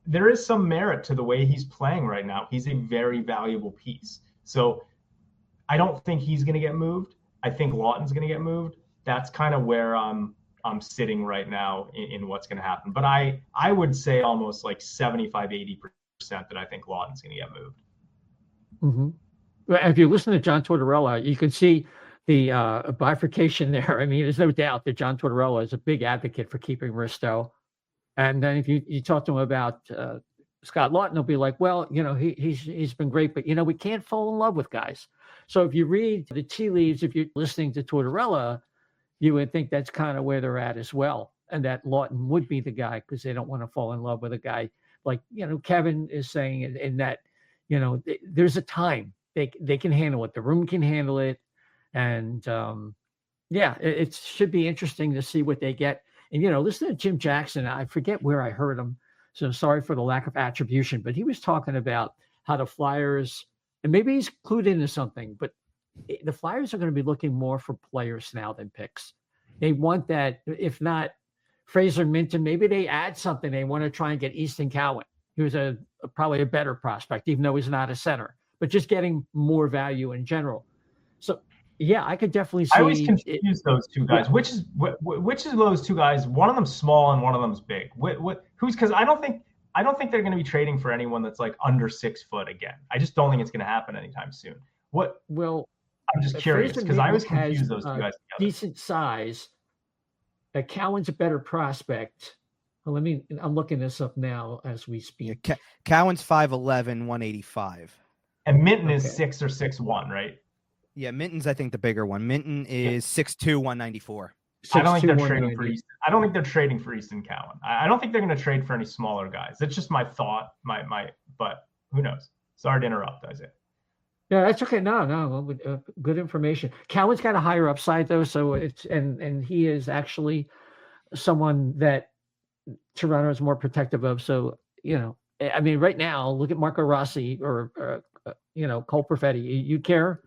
there is some merit to the way he's playing right now. He's a very valuable piece. So I don't think he's going to get moved. I think Laughton's going to get moved. That's kind of where I'm sitting right now in what's going to happen. But I would say almost like 75-80% that I think Laughton's going to get moved. Mm-hmm. If you listen to John Tortorella, you can see the bifurcation there. I mean, there's no doubt that John Tortorella is a big advocate for keeping Risto. And then if you talk to him about Scott Laughton, he'll be like, well, he's been great, but, we can't fall in love with guys. So if you read the tea leaves, if you're listening to Tortorella, you would think that's kind of where they're at as well. And that Laughton would be the guy because they don't want to fall in love with a guy like, Kevin is saying, and that, there's a time they can handle it. The room can handle it. And it should be interesting to see what they get. And, listen to Jim Jackson. I forget where I heard him, so sorry for the lack of attribution, but he was talking about how the Flyers, and maybe he's clued into something, but the Flyers are going to be looking more for players now than picks. They want that, if not Fraser Minten, maybe they add something. They want to try and get Easton Cowan. He was probably a better prospect, even though he's not a center, but just getting more value in general. So, yeah, I could definitely see. I always confuse those two guys. Yeah. Which is those two guys? One of them's small and one of them's big. Who's? Because I don't think they're going to be trading for anyone that's like under 6 foot again. I just don't think it's going to happen anytime soon. What? Well, I'm just curious because I always confuse those two guys together. Decent size. Cowan's a better prospect. Well, I'm looking this up now as we speak. Yeah, Cowan's 5'11", 185. And Minten is 6 or 6'1", right? Yeah, Minten's I think the bigger one. Minten is 6'2", 194. I don't think they're trading for Easton. I don't think they're trading for Easton Cowan. I don't think they're going to trade for any smaller guys. That's just my thought. But who knows? Sorry to interrupt, Isaiah. Yeah, that's okay. No, good information. Cowan's got a higher upside though, so it's and he is actually someone that Toronto is more protective of. So right now, look at Marco Rossi or Cole Perfetti. You care?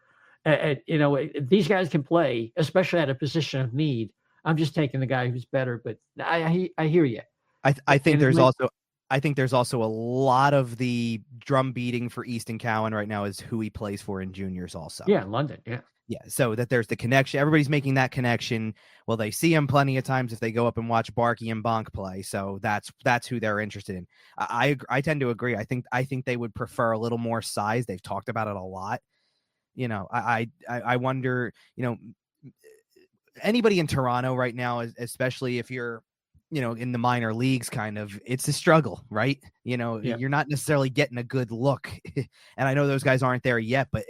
These guys can play, especially at a position of need. I'm just taking the guy who's better, but I hear you. I think there's also a lot of the drum beating for Easton Cowan right now is who he plays for in juniors also. Yeah, in London. Yeah. So that there's the connection. Everybody's making that connection. Well, they see him plenty of times if they go up and watch Barkey and Bonk play. So that's who they're interested in. I tend to agree. I think they would prefer a little more size. They've talked about it a lot. I wonder, anybody in Toronto right now, especially if you're, in the minor leagues, kind of, it's a struggle, right? You're not necessarily getting a good look. And I know those guys aren't there yet, but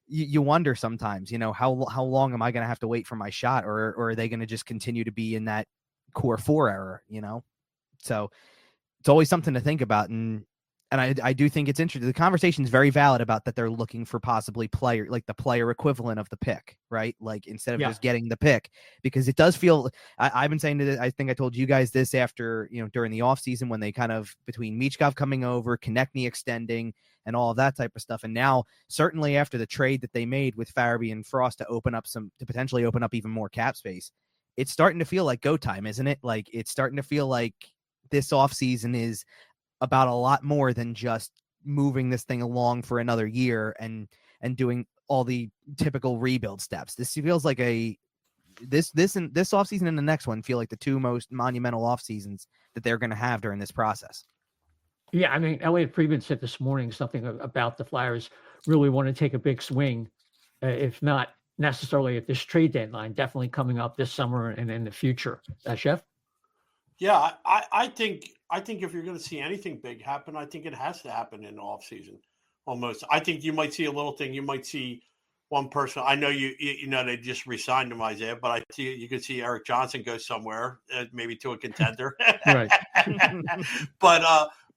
you wonder sometimes, how long am I going to have to wait for my shot, or are they going to just continue to be in that core 4 era, So it's always something to think about. And And I do think it's interesting. The conversation is very valid about that they're looking for possibly the player equivalent of the pick, right? Like instead of just getting the pick, because it does feel, I've been saying that, I think I told you guys this after, during the offseason when they kind of, between Michkov coming over, Konechny extending, and all of that type of stuff. And now certainly after the trade that they made with Farabee and Frost to potentially open up even more cap space, it's starting to feel like go time, isn't it? Like it's starting to feel like this offseason is about a lot more than just moving this thing along for another year and doing all the typical rebuild steps. This feels like this offseason and the next one feel like the two most monumental off seasons that they're going to have during this process. Yeah, I mean, Elliot Friedman said this morning something about the Flyers really want to take a big swing, if not necessarily at this trade deadline, definitely coming up this summer and in the future. Chef? Yeah, I think if you're going to see anything big happen, I think it has to happen in the off season. Almost, I think you might see a little thing. You might see one person. I know you know they just re-signed him, Isaiah, but I see you could see Eric Johnson go somewhere, maybe to a contender. Right.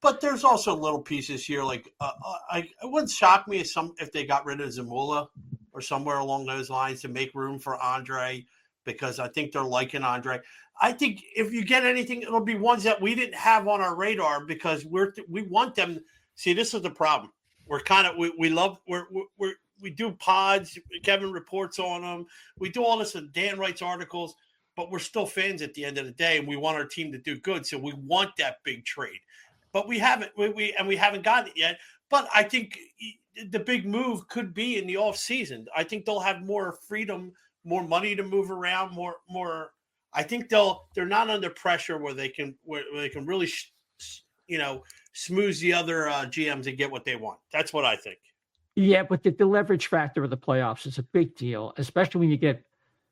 But there's also little pieces here. Like it wouldn't shock me if they got rid of Zamula or somewhere along those lines to make room for Andre, because I think they're liking Andre. I think if you get anything, it'll be ones that we didn't have on our radar because we want them. See, this is the problem. We're kind of we do pods. Kevin reports on them. We do all this, and Dan writes articles, but we're still fans at the end of the day, and we want our team to do good. So we want that big trade, but we haven't. We haven't gotten it yet. But I think the big move could be in the off season. I think they'll have more freedom, more money to move around, more. I think they're not under pressure where they can really smooth the other GMs and get what they want. That's what I think. Yeah, but the leverage factor of the playoffs is a big deal, especially when you get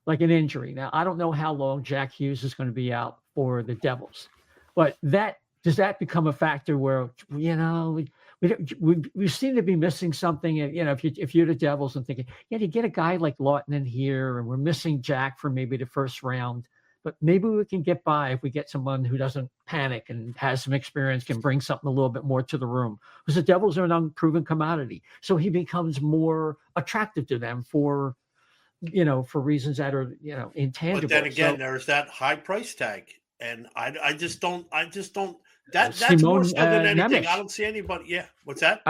like an injury. Now, I don't know how long Jack Hughes is going to be out for the Devils, but does that become a factor where we seem to be missing something? If you're the Devils and thinking, to get a guy like Lawton in here, and we're missing Jack for maybe the first round. But maybe we can get by if we get someone who doesn't panic and has some experience, can bring something a little bit more to the room. Because the Devils are an unproven commodity. So he becomes more attractive to them for reasons that are, intangible. But then again, there's that high price tag. And I just don't that's more so than anything. I don't see anybody. Yeah. What's that?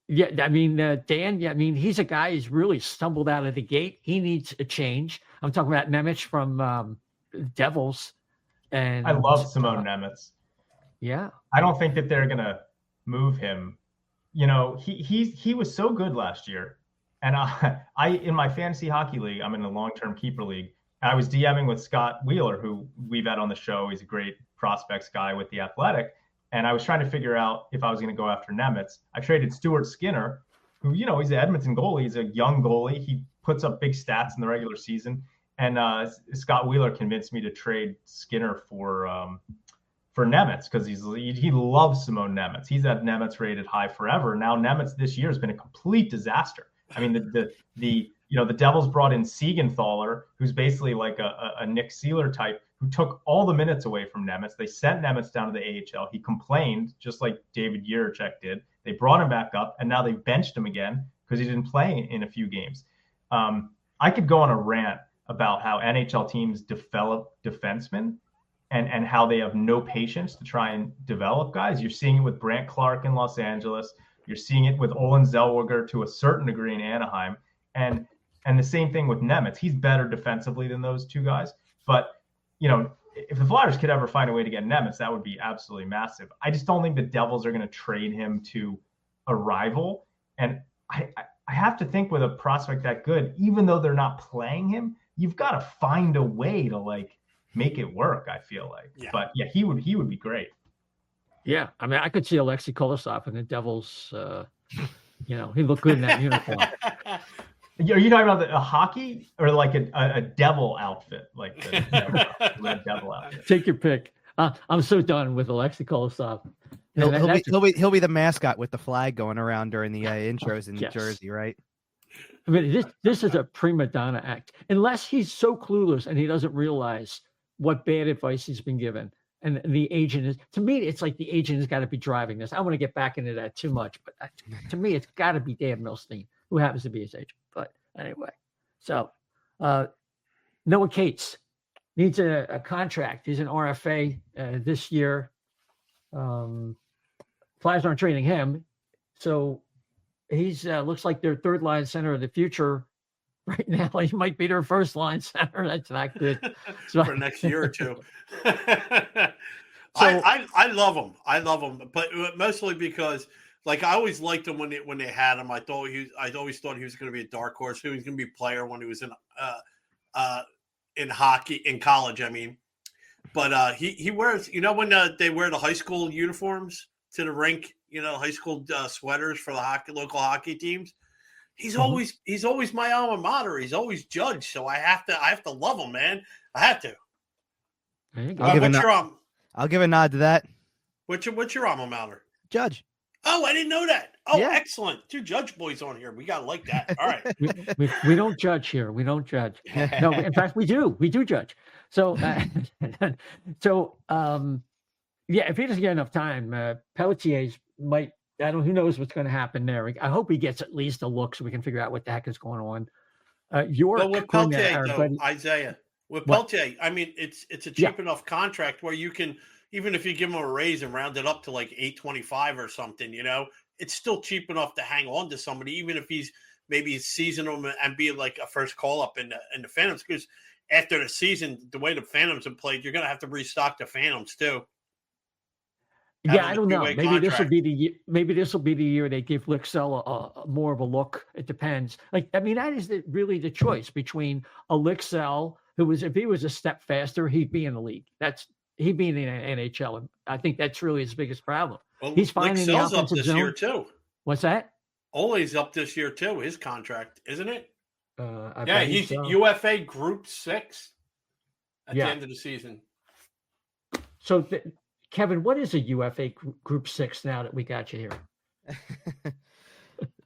Dan, he's a guy who's really stumbled out of the gate. He needs a change. I'm talking about Nemec from Devils, and I love Simone Nemec. Yeah, I don't think that they're gonna move him. He was so good last year, and I in my fantasy hockey league, I'm in a long-term keeper league. I was DMing with Scott Wheeler, who we've had on the show. He's a great prospects guy with the Athletic, and I was trying to figure out if I was going to go after Nemec. I traded Stuart Skinner, who he's an Edmonton goalie. He's a young goalie. He puts up big stats in the regular season. And Scott Wheeler convinced me to trade Skinner for Nemec because he loves Simone Nemec. He's had Nemec rated high forever. Now Nemec this year has been a complete disaster. I mean, the Devils brought in Siegenthaler, who's basically like a Nick Seeler type, who took all the minutes away from Nemec. They sent Nemec down to the AHL. He complained, just like David Jiricek did. They brought him back up, and now they benched him again because he didn't play in a few games. I could go on a rant about how NHL teams develop defensemen and how they have no patience to try and develop guys. You're seeing it with Brandt Clark in Los Angeles. You're seeing it with Olin Zellweger to a certain degree in Anaheim. And the same thing with Nemec. He's better defensively than those two guys. But, if the Flyers could ever find a way to get Nemec, that would be absolutely massive. I just don't think the Devils are going to trade him to a rival. And I have to think with a prospect that good, even though they're not playing him, you've got to find a way to make it work. I feel like, but he would be great. Yeah, I mean, I could see Aleksei Kolosov in the Devils. He looked good in that uniform. Are you talking about a hockey or like a devil outfit, like the red devil outfit? Take your pick. I'm so done with Aleksei Kolosov. He'll be the mascot with the flag going around during the intros in Jersey, right? I mean, this is a prima donna act. Unless he's so clueless and he doesn't realize what bad advice he's been given and the agent is, to me, it's like the agent has got to be driving this. I want to get back into that too much, but to me, it's got to be Dan Milstein, who happens to be his agent. But anyway, so Noah Cates needs a contract. He's an RFA this year. Flyers aren't trading him, so he's looks like their third line center of the future. Right now, he might be their first line center. That's not good. So, For next year or two. I love him. I love him, but mostly because, like, I always liked him when they had him. I always thought he was going to be a dark horse. He was going to be a player when he was in hockey in college. I mean, but he wears, when they wear the high school uniforms to the rink, high school sweaters for the local hockey teams. He's always my alma mater. He's always judged. So I have to love him, man. I have to. I'll give a nod to that. What's your alma mater? Judge. Oh, I didn't know that. Oh, yeah. Excellent. 2 Judge boys on here. We got to like that. All right. we don't judge here. We don't judge. No, in fact, we do. We do judge. So, yeah, if he doesn't get enough time, Pelletier's might, I don't know, who knows what's going to happen there. I hope he gets at least a look so we can figure out what the heck is going on. With Pelletier, though, Isaiah, with Pelletier, I mean, it's a cheap enough contract where you can, even if you give him a raise and round it up to like $825 or something, it's still cheap enough to hang on to somebody, even if he's maybe season him and be like a first call up in the Phantoms. Because after the season, the way the Phantoms have played, you're going to have to restock the Phantoms too. Yeah, I don't know. Maybe this will be the year they give Aleksei more of a look. It depends. That is really the choice between Aleksei, if he was a step faster, he'd be in the league. He'd be in the NHL. And I think that's really his biggest problem. Well, he's finding the offensive up this zone. Year too. What's that? Ole's up this year too. His contract, isn't it? He's so. UFA Group 6 at the end of the season. So. Kevin, what is a UFA Group 6 now that we got you here?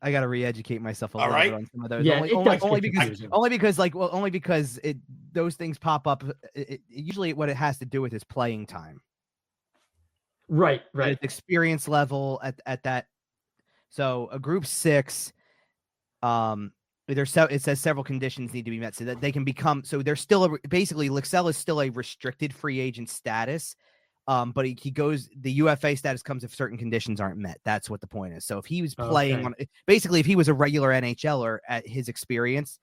I got to re-educate myself a little bit on some of those. Yeah, only because those things pop up. Usually what it has to do with is playing time. Right. It's experience level at that. So a Group 6, it says several conditions need to be met so that they can become. So they're still basically Aleksei is still a restricted free agent status. But he goes, the UFA status comes if certain conditions aren't met. That's what the point is. So if he was playing if he was a regular NHLer at his experience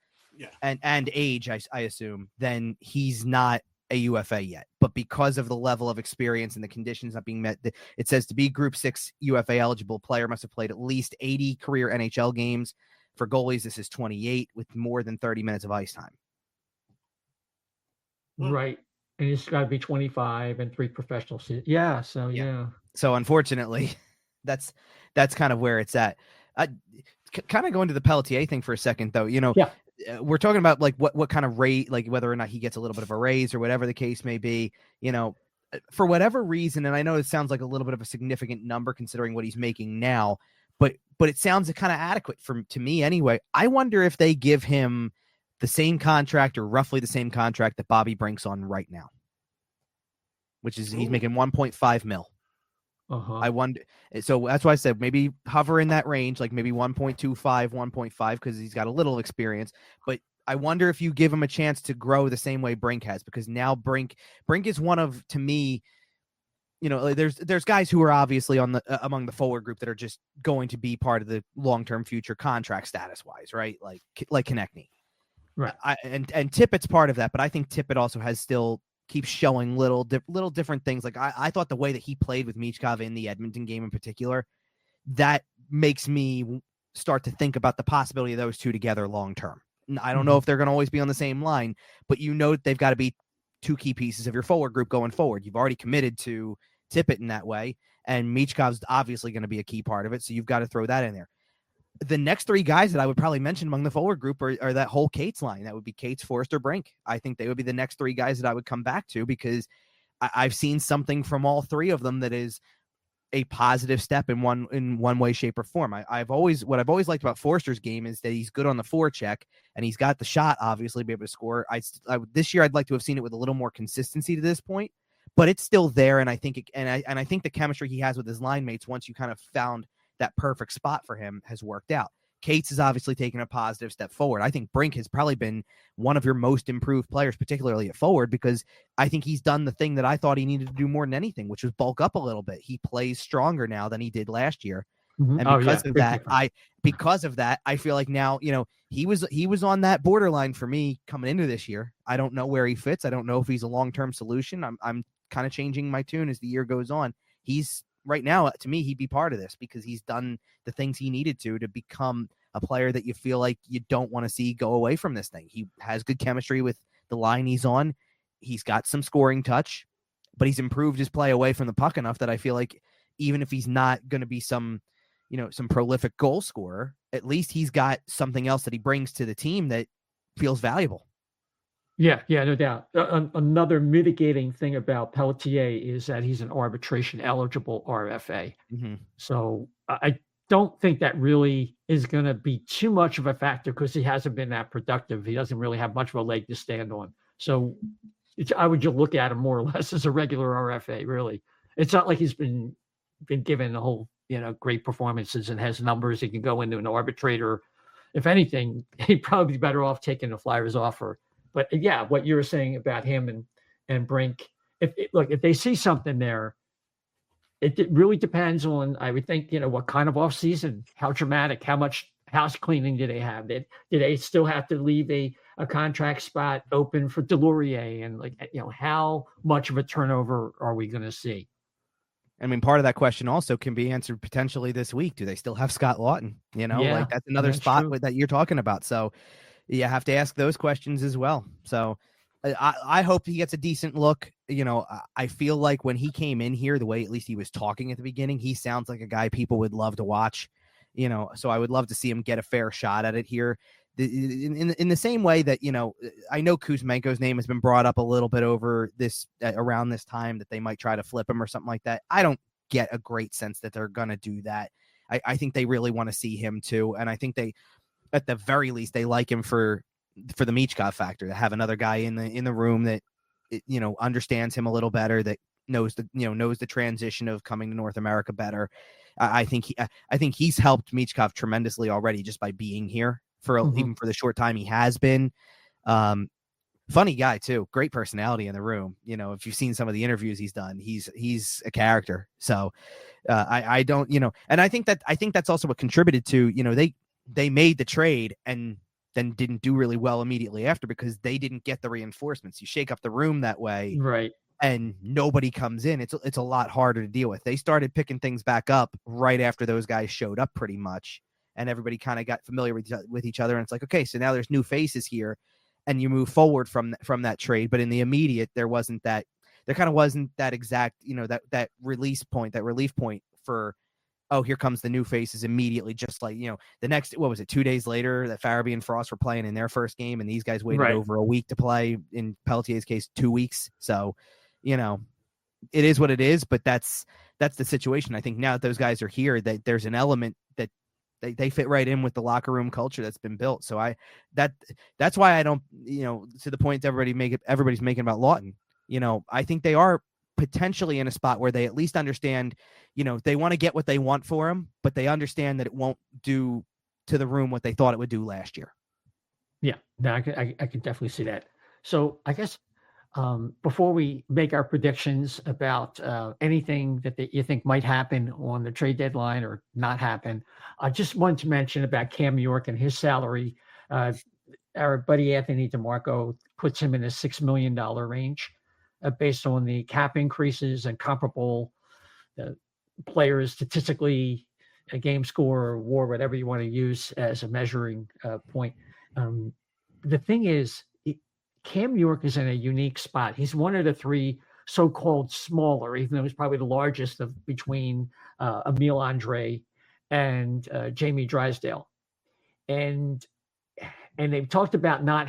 and age, I assume, then he's not a UFA yet. But because of the level of experience and the conditions not being met, it says to be Group 6 UFA eligible, player must have played at least 80 career NHL games. For goalies, this is 28 with more than 30 minutes of ice time. Right. And it's got to be 25 and 3 professional seasons. Yeah. So, yeah. So, unfortunately, that's kind of where it's at. Kind of going to the Pelletier thing for a second, though, we're talking about like what kind of rate, like whether or not he gets a little bit of a raise or whatever the case may be, for whatever reason. And I know it sounds like a little bit of a significant number considering what he's making now, but it sounds kind of adequate to me anyway. I wonder if they give him the same contract or roughly the same contract that Bobby Brink's on right now, which is he's making 1.5 mil. I wonder. So that's why I said maybe hover in that range, like maybe 1.25, 1.5, because he's got a little experience. But I wonder if you give him a chance to grow the same way Brink has, because now Brink is one of, to me, there's guys who are obviously on the among the forward group that are just going to be part of the long-term future contract status wise, right? Like Konechny. Right. And Tippett's part of that, but I think Tippett also keeps showing little different things. Like I thought the way that he played with Michkov in the Edmonton game in particular, that makes me start to think about the possibility of those two together long term. I don't know if they're going to always be on the same line, but they've got to be 2 key pieces of your forward group going forward. You've already committed to Tippett in that way, and Michkov's obviously going to be a key part of it, so you've got to throw that in there. The next 3 guys that I would probably mention among the forward group are that whole Cates line. That would be Cates, Forrester, Brink. I think they would be the next 3 guys that I would come back to, because I've seen something from all 3 of them that is a positive step in one way, shape, or form. What I've always liked about Forster's game is that he's good on the forecheck and he's got the shot, obviously, to be able to score. This year I'd like to have seen it with a little more consistency to this point, but it's still there. And I think I think the chemistry he has with his line mates, once you kind of found that perfect spot for him, has worked out. Cates has obviously taken a positive step forward. I think Brink has probably been one of your most improved players, particularly at forward, because I think he's done the thing that I thought he needed to do more than anything, which was bulk up a little bit. He plays stronger now than he did last year. Mm-hmm. And because of that, I feel like now, he was on that borderline for me coming into this year. I don't know where he fits. I don't know if he's a long-term solution. I'm kind of changing my tune as the year goes on. He's right now, to me, he'd be part of this because he's done the things he needed to become a player that you feel like you don't want to see go away from this thing. He has good chemistry with the line he's on. He's got some scoring touch, but he's improved his play away from the puck enough that I feel like even if he's not going to be some prolific goal scorer, at least he's got something else that he brings to the team that feels valuable. Yeah, no doubt. Another mitigating thing about Pelletier is that he's an arbitration eligible RFA. Mm-hmm. So I don't think that really is going to be too much of a factor because he hasn't been that productive. He doesn't really have much of a leg to stand on. So I would just look at him more or less as a regular RFA, really. It's not like he's been given the whole, great performances and has numbers. He can go into an arbitrator. If anything, he'd probably be better off taking the Flyers offer. But yeah, what you were saying about him and Brink, if they see something there, it really depends on, I would think, what kind of off season, how dramatic, how much house cleaning do they have? Do they still have to leave a contract spot open for Delorier? And how much of a turnover are we going to see? I mean, part of that question also can be answered potentially this week. Do they still have Scott Lawton? That's another spot that you're talking about. So you have to ask those questions as well. So I hope he gets a decent look. I feel like when he came in here, the way at least he was talking at the beginning, he sounds like a guy people would love to watch. So I would love to see him get a fair shot at it here. In the same way that, I know Kuzmenko's name has been brought up a little bit over this around this time that they might try to flip him or something like that. I don't get a great sense that they're going to do that. I think they really want to see him too. And I think they, at the very least, they like him for the Michkov factor, to have another guy in the room that, understands him a little better, that knows the transition of coming to North America better. I think he's helped Michkov tremendously already just by being here even for the short time he has been. Funny guy too, great personality in the room. If you've seen some of the interviews he's done, he's a character. So I don't, and I think that's also what contributed to, they made the trade and then didn't do really well immediately after because they didn't get the reinforcements. You shake up the room that way, right? And nobody comes in. It's a lot harder to deal with. They started picking things back up right after those guys showed up pretty much, and everybody kind of got familiar with each other. And it's like, okay, so now there's new faces here, and you move forward from that trade. But in the immediate, there kind of wasn't that exact, that relief point for, oh, here comes the new faces immediately. Just like, the next, 2 days later that Farabee and Frost were playing in their first game, and these guys waited over a week to play. In Pelletier's case, 2 weeks. So, it is what it is, but that's the situation. I think now that those guys are here, that there's an element that they fit right in with the locker room culture that's been built. So that's why I don't, to the point everybody's making about Lawton, I think they are potentially in a spot where they at least understand, they want to get what they want for him, but they understand that it won't do to the room what they thought it would do last year. Yeah, no, I can definitely see that. So I guess before we make our predictions about anything that you think might happen on the trade deadline or not happen, I just wanted to mention about Cam York and his salary. Our buddy Anthony DeMarco puts him in the $6 million range based on the cap increases and comparable players statistically, a game score or WAR, whatever you want to use as a measuring point. The thing is, Cam York is in a unique spot. He's one of the three so-called smaller, even though he's probably the largest of between Emile Andre and Jamie Drysdale. And they've talked about not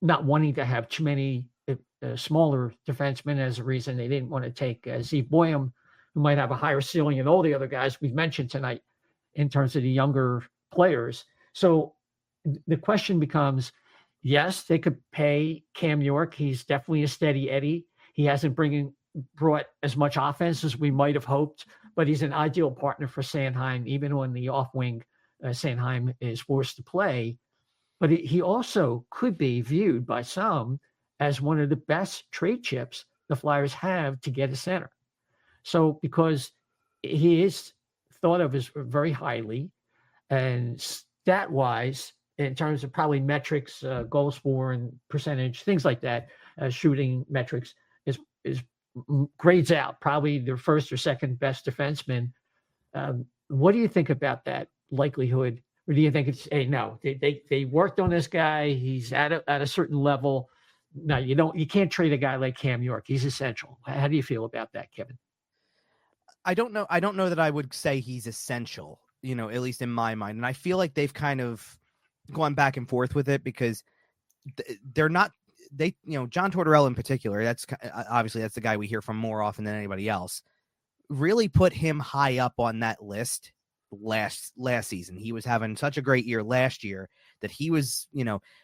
wanting to have too many smaller defensemen as a reason they didn't want to take Zeke Boyum, who might have a higher ceiling than all the other guys we've mentioned tonight in terms of the younger players. So the question becomes, yes, they could pay Cam York. He's definitely a steady Eddie. He hasn't brought as much offense as we might have hoped, but he's an ideal partner for Sanheim, even when the off wing Sanheim is forced to play. But he also could be viewed by some as one of the best trade chips the Flyers have to get a center. So because he is thought of as very highly, and stat-wise, in terms of probably metrics, goals for and percentage, things like that, shooting metrics, is grades out probably their first or second best defenseman. What do you think about that likelihood? Or do you think it's, hey, no, they worked on this guy. He's at a certain level. No, you can't trade a guy like Cam York. He's essential. How do you feel about that, Kevin? I don't know that I would say he's essential, at least in my mind. And I feel like they've kind of gone back and forth with it because they're not, John Tortorella in particular, that's obviously that's the guy we hear from more often than anybody else, really put him high up on that list last season. He was having such a great year last year that he was,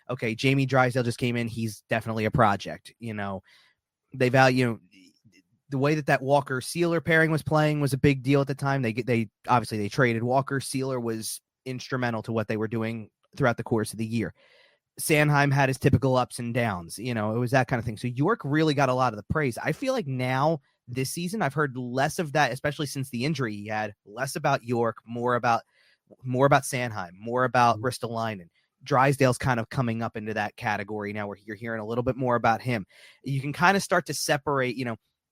okay, Jamie Drysdale just came in. He's definitely a project. They value, the way that Walker Sealer pairing was playing was a big deal at the time. They obviously they traded Walker. Sealer was instrumental to what they were doing throughout the course of the year. Sanheim had his typical ups and downs. It was that kind of thing. So York really got a lot of the praise. I feel like now this season, I've heard less of that, especially since the injury he had, less about York, more about Sanheim, more about Ristolainen. Drysdale's kind of coming up into that category now where you're hearing a little bit more about him. You can kind of start to separate,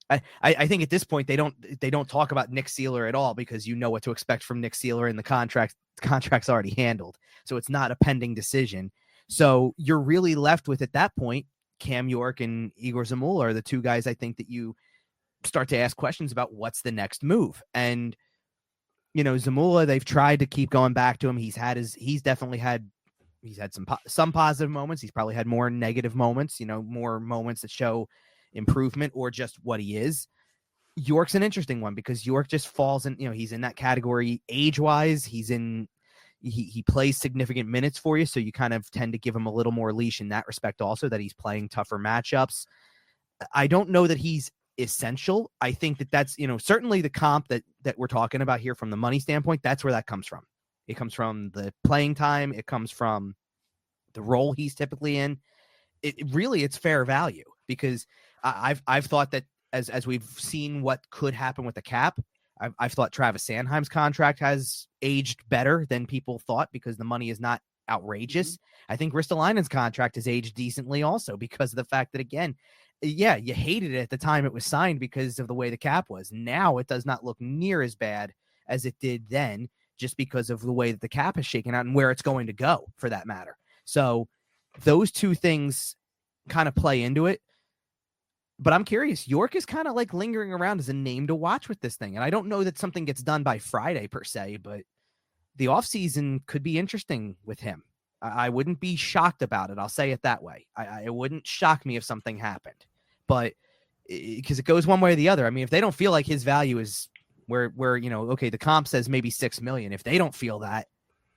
I think at this point they don't talk about Nick Sealer at all because you know what to expect from Nick Sealer and the contract's already handled. So it's not a pending decision. So you're really left with, at that point, Cam York and Igor Zamula are the two guys I think that you start to ask questions about what's the next move. And, Zamula, they've tried to keep going back to him. He's had some positive moments. He's probably had more negative moments, more moments that show improvement or just what he is. York's an interesting one because York just falls in, he's in that category age-wise. He plays significant minutes for you, so you kind of tend to give him a little more leash in that respect also, that he's playing tougher matchups. I don't know that he's essential. I think that's, certainly the comp that we're talking about here from the money standpoint, that's where that comes from. It comes from the playing time. It comes from the role he's typically in. It's fair value because I've thought that as we've seen what could happen with the cap, I've thought Travis Sanheim's contract has aged better than people thought because the money is not outrageous. Mm-hmm. I think Ristolainen's contract has aged decently also because of the fact that, again, yeah, you hated it at the time it was signed because of the way the cap was. Now it does not look near as bad as it did then just because of the way that the cap is shaken out and where it's going to go for that matter. So those two things kind of play into it. But I'm curious, York is kind of like lingering around as a name to watch with this thing. And I don't know that something gets done by Friday per se, but the offseason could be interesting with him. I wouldn't be shocked about it. I'll say it that way. It wouldn't shock me if something happened, but because it goes one way or the other. I mean, if they don't feel like his value is where okay, the comp says maybe $6 million. If they don't feel that,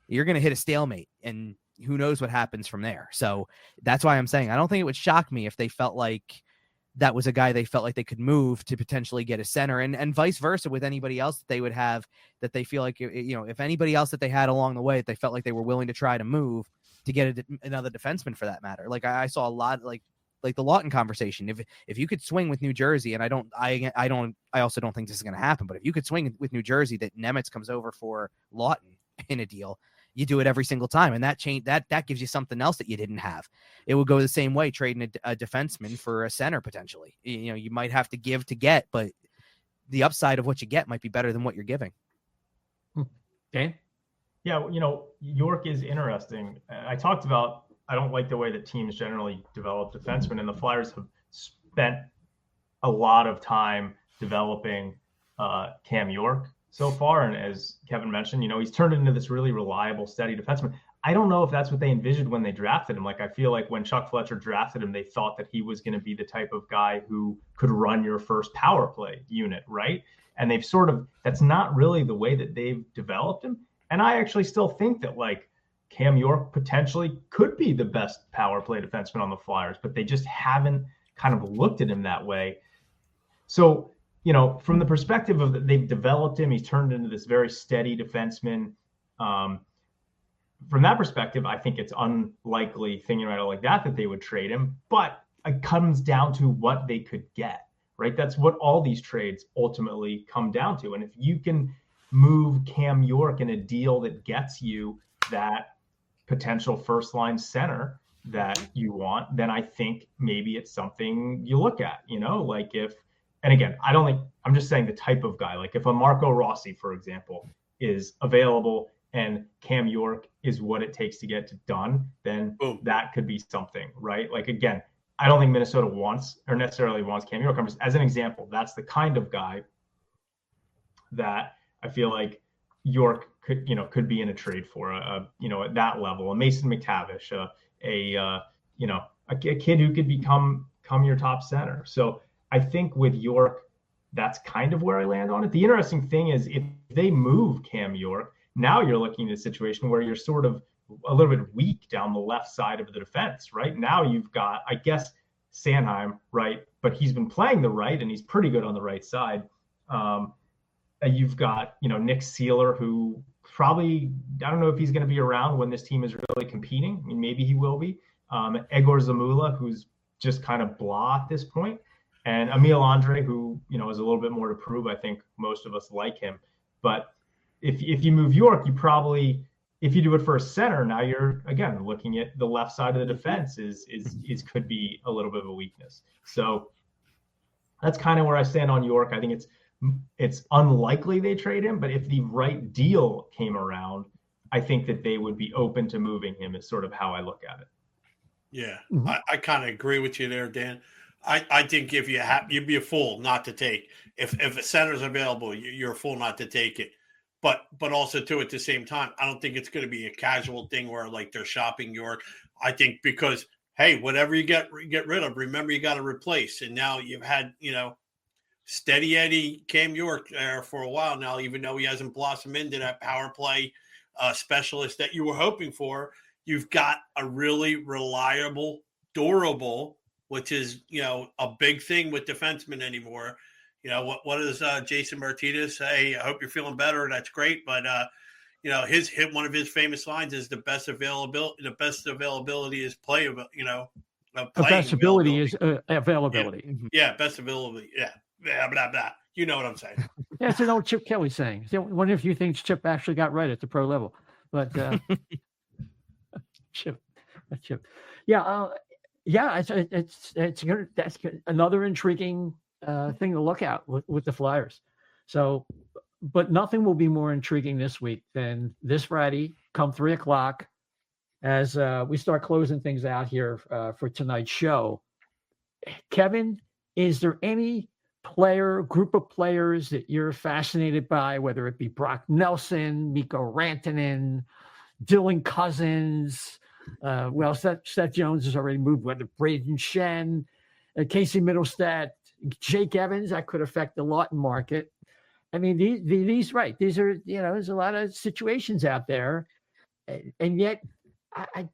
you're going to hit a stalemate and who knows what happens from there. So that's why I'm saying I don't think it would shock me if they felt like that was a guy they felt like they could move to potentially get a center, and vice versa with anybody else that they would have that they feel like, if anybody else that they had along the way that they felt like they were willing to try to move to get another defenseman for that matter. Like I saw a lot like the Lawton conversation. If you could swing with New Jersey, and I also don't think this is going to happen, but if you could swing with New Jersey that Nemitz comes over for Lawton in a deal, you do it every single time. And that gives you something else that you didn't have. It would go the same way trading a defenseman for a center potentially. You might have to give to get, but the upside of what you get might be better than what you're giving. Dan? Yeah, York is interesting. I talked about, I don't like the way that teams generally develop defensemen, and the Flyers have spent a lot of time developing Cam York so far. And as Kevin mentioned, he's turned into this really reliable, steady defenseman. I don't know if that's what they envisioned when they drafted him. Like, I feel like when Chuck Fletcher drafted him, they thought that he was going to be the type of guy who could run your first power play unit, right? And that's not really the way that they've developed him. And I actually still think that, like, Cam York potentially could be the best power play defenseman on the Flyers, but they just haven't kind of looked at him that way. So, you know, from the perspective of they've developed him, he's turned into this very steady defenseman. From that perspective, I think it's unlikely, thinking about it like that they would trade him. But it comes down to what they could get, right? That's what all these trades ultimately come down to. And if you can move Cam York in a deal that gets you that potential first line center that you want, then I think maybe it's something you look at, you know, like if, and again, I don't think, I'm just saying the type of guy, like if a Marco Rossi, for example, is available and Cam York is what it takes to get it done, then that could be something, right? Like, again, I don't think Minnesota wants or necessarily wants Cam York. As an example, that's the kind of guy that I feel like York could be in a trade for at that level, a Mason McTavish, a kid who could become your top center. So I think with York, that's kind of where I land on it. The interesting thing is if they move Cam York, now you're looking at a situation where you're sort of a little bit weak down the left side of the defense, right? Now you've got, I guess, Sanheim, right? But he's been playing the right and he's pretty good on the right side. You've got, Nick Seeler, who probably, I don't know if he's going to be around when this team is really competing. I mean, maybe he will be. Egor Zamula, who's just kind of blah at this point. And Emil Andre, who, is a little bit more to prove. I think most of us like him. But if you move York, you probably, if you do it for a center, now you're, again, looking at the left side of the defense is could be a little bit of a weakness. So that's kind of where I stand on York. I think it's unlikely they trade him, but if the right deal came around, I think that they would be open to moving him is sort of how I look at it. Yeah, I kind of agree with you there, Dan. I think if you'd be a fool not to take. If a center's available, you're a fool not to take it. But also too, at the same time, I don't think it's going to be a casual thing where like they're shopping York. I think because, hey, whatever you get rid of, remember you got to replace. And now you've had, Steady Eddie Cam York there for a while now, even though he hasn't blossomed into that power play specialist that you were hoping for. You've got a really reliable, durable, which is, a big thing with defensemen anymore. What does Jason Martinez say? I hope you're feeling better. That's great. But, one of his famous lines is the best availability is play of, the best ability is availability. Yeah. Best availability. Yeah. Blah, blah, blah. You know what I'm saying? Yeah, it's an old Chip Kelly saying. One of a few things Chip actually got right at the pro level. But Chip. Yeah. That's another intriguing thing to look at with the Flyers. So, but nothing will be more intriguing this week than this Friday, come 3:00, as we start closing things out here for tonight's show. Kevin, is there any group of players that you're fascinated by, whether it be Brock Nelson, Mikko Rantanen, Dylan Cousins? Seth Jones has already moved, whether Braden Shen, Casey Middlestat, Jake Evans, that could affect the Lawton market. I mean, these are, there's a lot of situations out there. And yet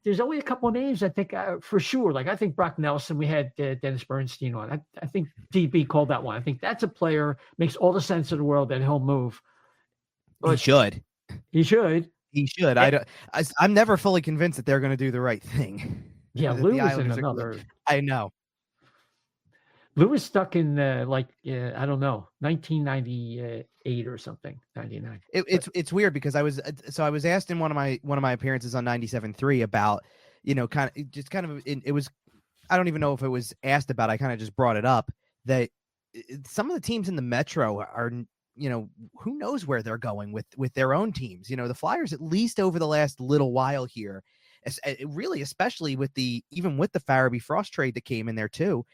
there's only a couple of names I think for sure. Like I think Brock Nelson, we had Dennis Bernstein on. I think DB called that one. I think that's a player, makes all the sense in the world that he'll move. He should. He should. Yeah. I'm never fully convinced that they're going to do the right thing. Yeah, Lou is in another. I know. Lou was stuck in I don't know, 1998 or something, 99. It's weird because I was asked in one of my appearances on 97.3 about, it was, I don't even know if it was asked about. I kind of just brought it up that some of the teams in the Metro are, who knows where they're going with their own teams. The Flyers, at least over the last little while here, really, especially with the Farabee Frost trade that came in there too,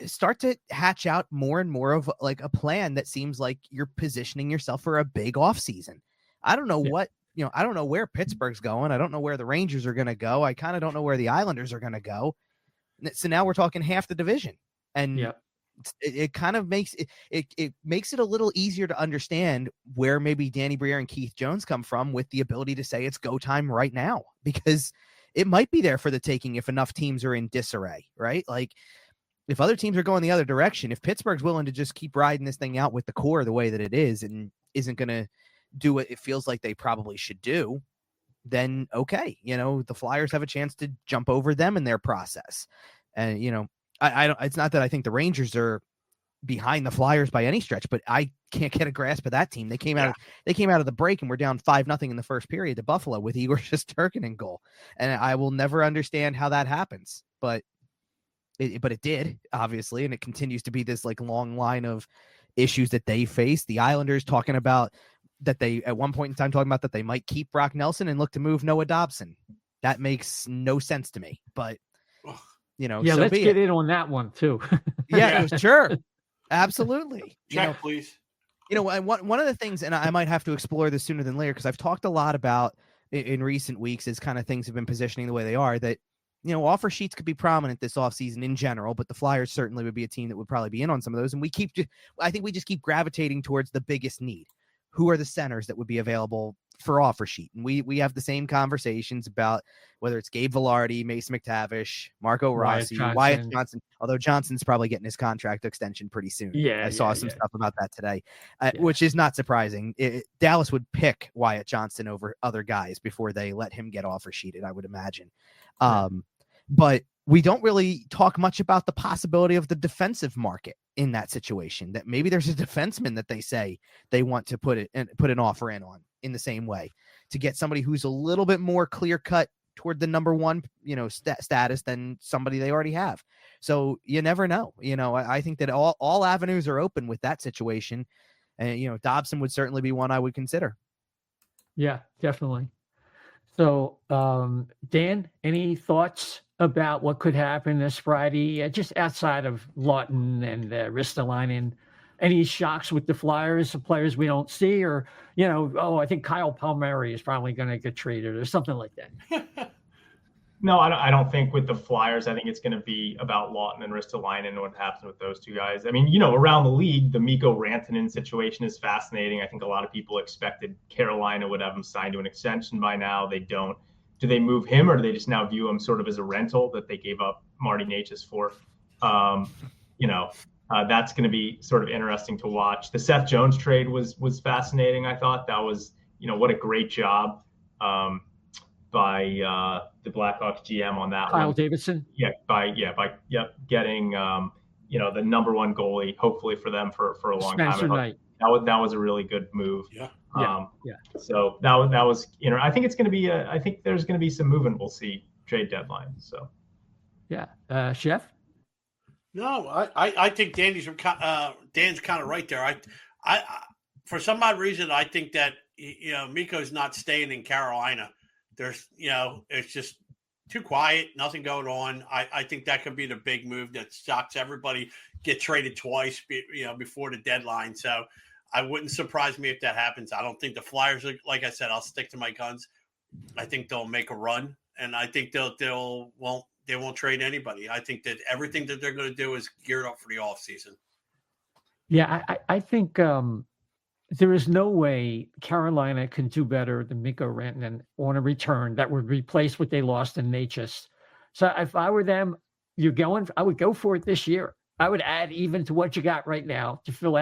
start to hatch out more and more of like a plan that seems like you're positioning yourself for a big off season. I don't know I don't know where Pittsburgh's going. I don't know where the Rangers are going to go. I kind of don't know where the Islanders are going to go. So now we're talking half the division, and it kind of makes it makes it a little easier to understand where maybe Danny Briere and Keith Jones come from with the ability to say it's go time right now, because it might be there for the taking if enough teams are in disarray, right? Like, if other teams are going the other direction, if Pittsburgh's willing to just keep riding this thing out with the core the way that it is and isn't going to do what it feels like they probably should do, then okay, the Flyers have a chance to jump over them in their process. And, I don't, it's not that I think the Rangers are behind the Flyers by any stretch, but I can't get a grasp of that team. They came out of the break and were down 5-0 in the first period to Buffalo with Igor Shesterkin in goal. And I will never understand how that happens, but it did, obviously. And it continues to be this like long line of issues that they face. The Islanders talking about that they, at one point in time, talking about that they might keep Brock Nelson and look to move Noah Dobson. That makes no sense to me, but yeah, let's get in on that one too. Yeah, sure. Absolutely. Check, please. One of the things, and I might have to explore this sooner than later, because I've talked a lot about in recent weeks as kind of things have been positioning the way they are, that, offer sheets could be prominent this offseason in general, but the Flyers certainly would be a team that would probably be in on some of those. And I think we just keep gravitating towards the biggest need. Who are the centers that would be available for offer sheet? And we have the same conversations about whether it's Gabe Vilardi, Mason McTavish, Marco Rossi, Wyatt Johnson, although Johnson's probably getting his contract extension pretty soon. Yeah, I saw some stuff about that today, which is not surprising. Dallas would pick Wyatt Johnson over other guys before they let him get offer sheeted, I would imagine. But we don't really talk much about the possibility of the defensive market in that situation, that maybe there's a defenseman that they say they want to put an offer in on in the same way to get somebody who's a little bit more clear cut toward the number one, status than somebody they already have. So you never know. I think that all avenues are open with that situation. And, Dobson would certainly be one I would consider. Yeah, definitely. So, Dan, any thoughts about what could happen this Friday, just outside of Lawton and Ristolainen? Any shocks with the Flyers, players we don't see, or, I think Kyle Palmieri is probably going to get traded or something like that. No, I don't think with the Flyers. I think it's going to be about Lawton and Ristolainen and what happens with those two guys. I mean, around the league, the Mikko Rantanen situation is fascinating. I think a lot of people expected Carolina would have him signed to an extension by now. They don't. Do they move him, or do they just now view him sort of as a rental that they gave up Marty Necas for? That's going to be sort of interesting to watch. The Seth Jones trade was fascinating. I thought that was, what a great job by the Blackhawks GM on that Kyle one. Davidson. Getting the number one goalie, hopefully for them for a long Spencer time. Knight. That was a really good move. Yeah. So that was I think it's going to be I think there's going to be some movement. We'll see trade deadline. So yeah, Chef. No, I think Dan's kind of right there. I for some odd reason I think that Mikko's not staying in Carolina. There's it's just too quiet, nothing going on. I think that could be the big move that shocks everybody. Get traded twice, before the deadline. So I wouldn't surprise me if that happens. I don't think the Flyers are, like I said, I'll stick to my guns. I think they'll make a run, and I think they won't trade anybody. I think that everything that they're going to do is geared up for the offseason. Yeah, I think there is no way Carolina can do better than Mikko Rantanen on a return that would replace what they lost in Necas. So if I were them, I would go for it this year. I would add even to what you got right now to fill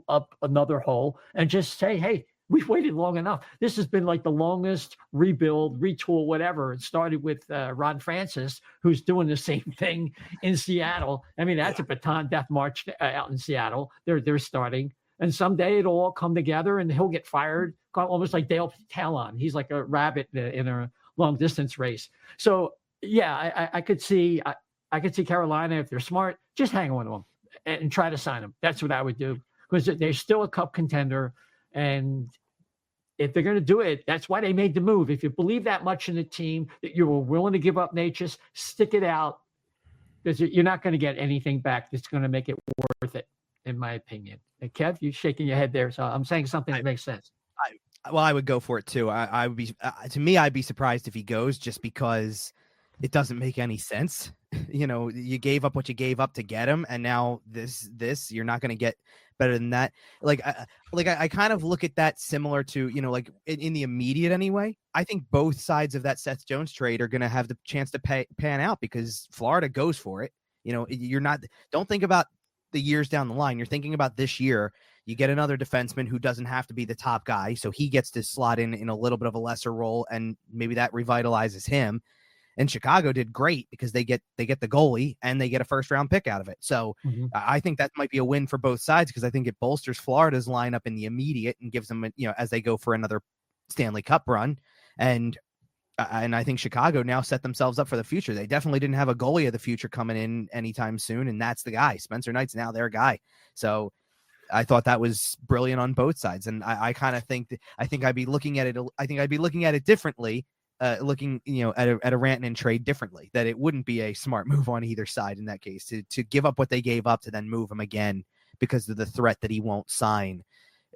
up another hole and just say, hey, we've waited long enough. This has been like the longest rebuild, retool, whatever. It started with Ron Francis, who's doing the same thing in Seattle. I mean, that's a baton death march out in Seattle. They're starting. And someday it'll all come together and he'll get fired, almost like Dale Talon. He's like a rabbit in a long distance race. So yeah, I could see Carolina, if they're smart, just hang on to them and try to sign them. That's what I would do, because they're still a cup contender. And if they're going to do it, that's why they made the move. If you believe that much in the team, that you were willing to give up Necas, stick it out, because you're not going to get anything back that's going to make it worth it, in my opinion. And Kev, you're shaking your head there, so I'm saying something that makes sense. I would go for it too. I would be, to me, I'd be surprised if he goes, just because it doesn't make any sense. You gave up what you gave up to get him, and now this you're not going to get better than that. I kind of look at that similar to, like in the immediate anyway. I think both sides of that Seth Jones trade are going to have the chance to pan out, because Florida goes for it. Don't think about the years down the line. You're thinking about this year. You get another defenseman who doesn't have to be the top guy, so he gets to slot in a little bit of a lesser role, and maybe that revitalizes him. And Chicago did great because they get the goalie and they get a first-round pick out of it. So I think that might be a win for both sides, because I think it bolsters Florida's lineup in the immediate and gives them, as they go for another Stanley Cup run. And I think Chicago now set themselves up for the future. They definitely didn't have a goalie of the future coming in anytime soon, and that's the guy. Spencer Knight's now their guy. So I thought that was brilliant on both sides, and I kind of think I'd be looking at it. I think I'd be looking at it differently, at a Rantanen trade differently. That it wouldn't be a smart move on either side in that case to give up what they gave up to then move him again because of the threat that he won't sign.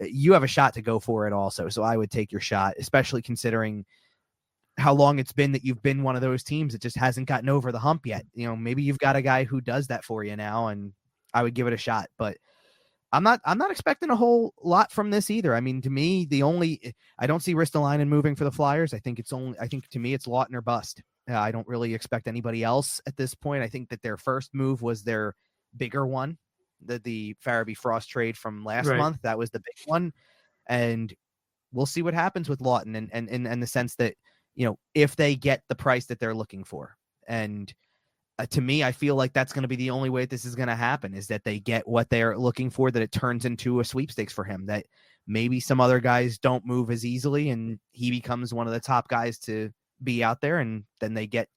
You have a shot to go for it also, so I would take your shot, especially considering how long it's been that you've been one of those teams that just hasn't gotten over the hump yet. Maybe you've got a guy who does that for you now, and I would give it a shot, but I'm not expecting a whole lot from this either. I mean, to me, I don't see Ristolainen moving for the Flyers. I think to me, it's Laughton or bust. I don't really expect anybody else at this point. I think that their first move was their bigger one, the Farabee Frost trade from last month. That was the big one. And we'll see what happens with Laughton and in the sense that, if they get the price that they're looking for. And to me, I feel like that's going to be the only way this is going to happen, is that they get what they're looking for, that it turns into a sweepstakes for him, that maybe some other guys don't move as easily and he becomes one of the top guys to be out there. And then they get,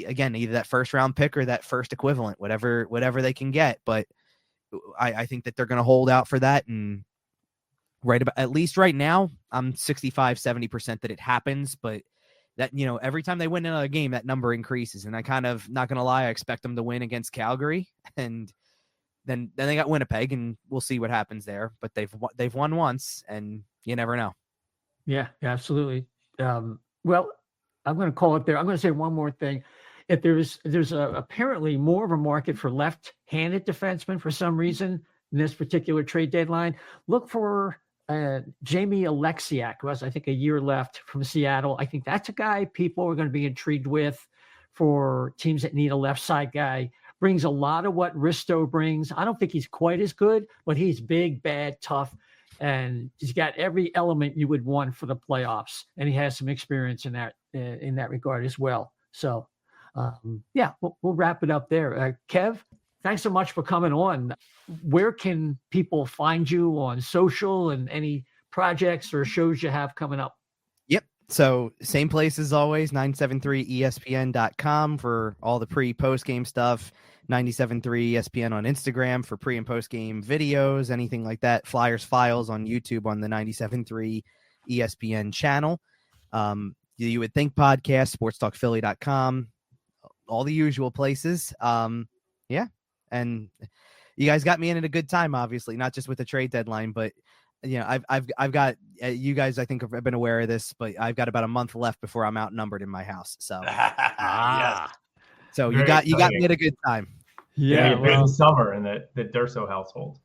again, either that first round pick or that first equivalent, whatever they can get. But I think that they're going to hold out for that. And at least right now, I'm 65-70% that it happens, but that, every time they win another game, that number increases. And I kind of, not going to lie, I expect them to win against Calgary, and then they got Winnipeg, and we'll see what happens there. But they've won once, and you never know. Yeah, absolutely. Well, I'm going to call it there. I'm going to say one more thing. If there's apparently more of a market for left-handed defensemen for some reason in this particular trade deadline, look for Jamie Alexiak, who has, I think, a year left from Seattle. I think that's a guy people are going to be intrigued with for teams that need a left side guy. Brings a lot of what Risto brings. I don't think he's quite as good, but he's big, bad, tough, and he's got every element you would want for the playoffs. And he has some experience in that regard as well. So, we'll wrap it up there. Kev, thanks so much for coming on. Where can people find you on social and any projects or shows you have coming up? Yep. So same place as always, 973ESPN.com for all the pre-post game stuff, 973 ESPN on Instagram for pre and post game videos, anything like that. Flyers Files on YouTube on the 973 ESPN channel. You Would Think podcast, sportstalkphilly.com, all the usual places. And you guys got me in at a good time, obviously, not just with the trade deadline, but I've got you guys, I think, have been aware of this, but I've got about a month left before I'm outnumbered in my house. So, so you got me at a good time. Yeah, good summer in the Durso household.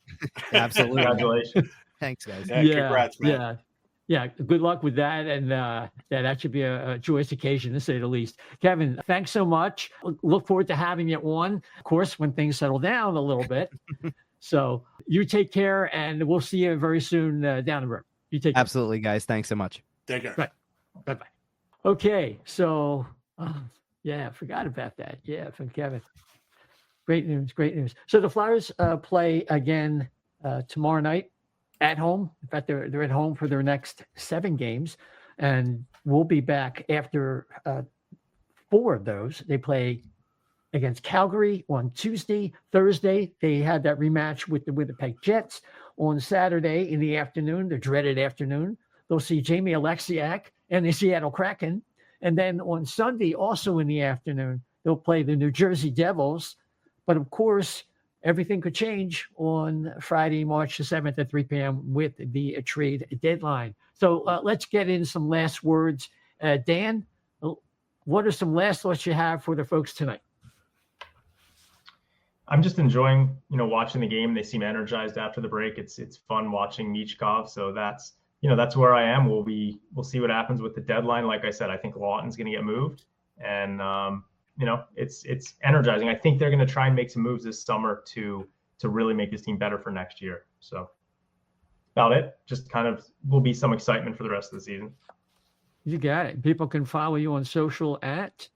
Absolutely. Congratulations. Thanks, guys. Congrats, man. Yeah, good luck with that, and that should be a joyous occasion, to say the least. Kevin, thanks so much. Look forward to having you on, of course, when things settle down a little bit. So you take care, and we'll see you very soon down the road. You take care. Absolutely, guys. Thanks so much. Take care. Right. Bye-bye. Okay, so, I forgot about that. Yeah, from Kevin. Great news. So the Flyers play again tomorrow night at home. In fact, they're at home for their next 7 games, and we'll be back after 4 of those. They play against Calgary on Tuesday. Thursday, they had that rematch with the Winnipeg Jets. On Saturday in the afternoon, the dreaded afternoon, they'll see Jamie Alexiak and the Seattle Kraken. And then on Sunday, also in the afternoon, they'll play the New Jersey Devils. But of course, everything could change on Friday, March the 7th at 3 p.m. with the trade deadline. So let's get in some last words. Dan, what are some last thoughts you have for the folks tonight? I'm just enjoying, watching the game. They seem energized after the break. It's fun watching Michkov. So that's where I am. We'll see what happens with the deadline. Like I said, I think Lawton's going to get moved, and it's energizing. I think they're going to try and make some moves this summer to really make this team better for next year. So about it. Just kind of will be some excitement for the rest of the season. You got it. People can follow you on social at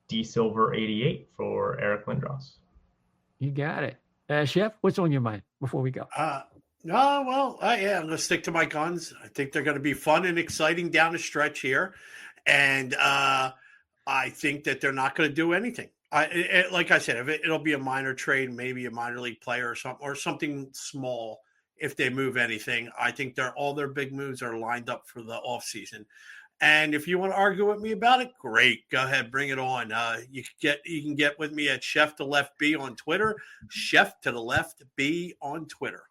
DSilver88 for Eric Lindros. You got it. Chef, what's on your mind before we go? I'm going to stick to my guns. I think they're going to be fun and exciting down the stretch here. And I think that they're not going to do anything. Like I said, it'll be a minor trade, maybe a minor league player or something small. If they move anything, I think all their big moves are lined up for the offseason. And if you want to argue with me about it, great. Go ahead, bring it on. You can get with me at Chef to Left B on Twitter, Chef to the Left B on Twitter.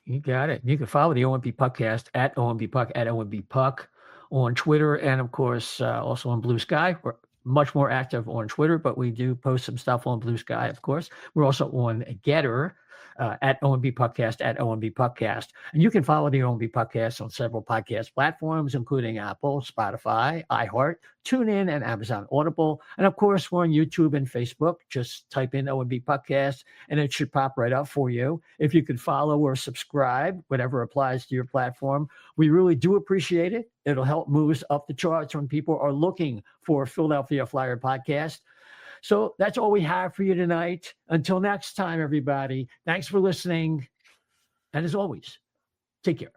You got it. You can follow the O&B Puckcast at O&B Puck at O&B Puck on Twitter, and of course also on Blue Sky. We're much more active on Twitter, but we do post some stuff on Blue Sky, of course. We're also on Getter. At O&B Puckcast, at O&B Puckcast. And you can follow the O&B Puckcast on several podcast platforms, including Apple, Spotify, iHeart, TuneIn, and Amazon Audible. And of course, we're on YouTube and Facebook. Just type in O&B Puckcast, and it should pop right up for you. If you could follow or subscribe, whatever applies to your platform, we really do appreciate it. It'll help move us up the charts when people are looking for a Philadelphia Flyer podcast. So that's all we have for you tonight. Until next time, everybody, thanks for listening. And as always, take care.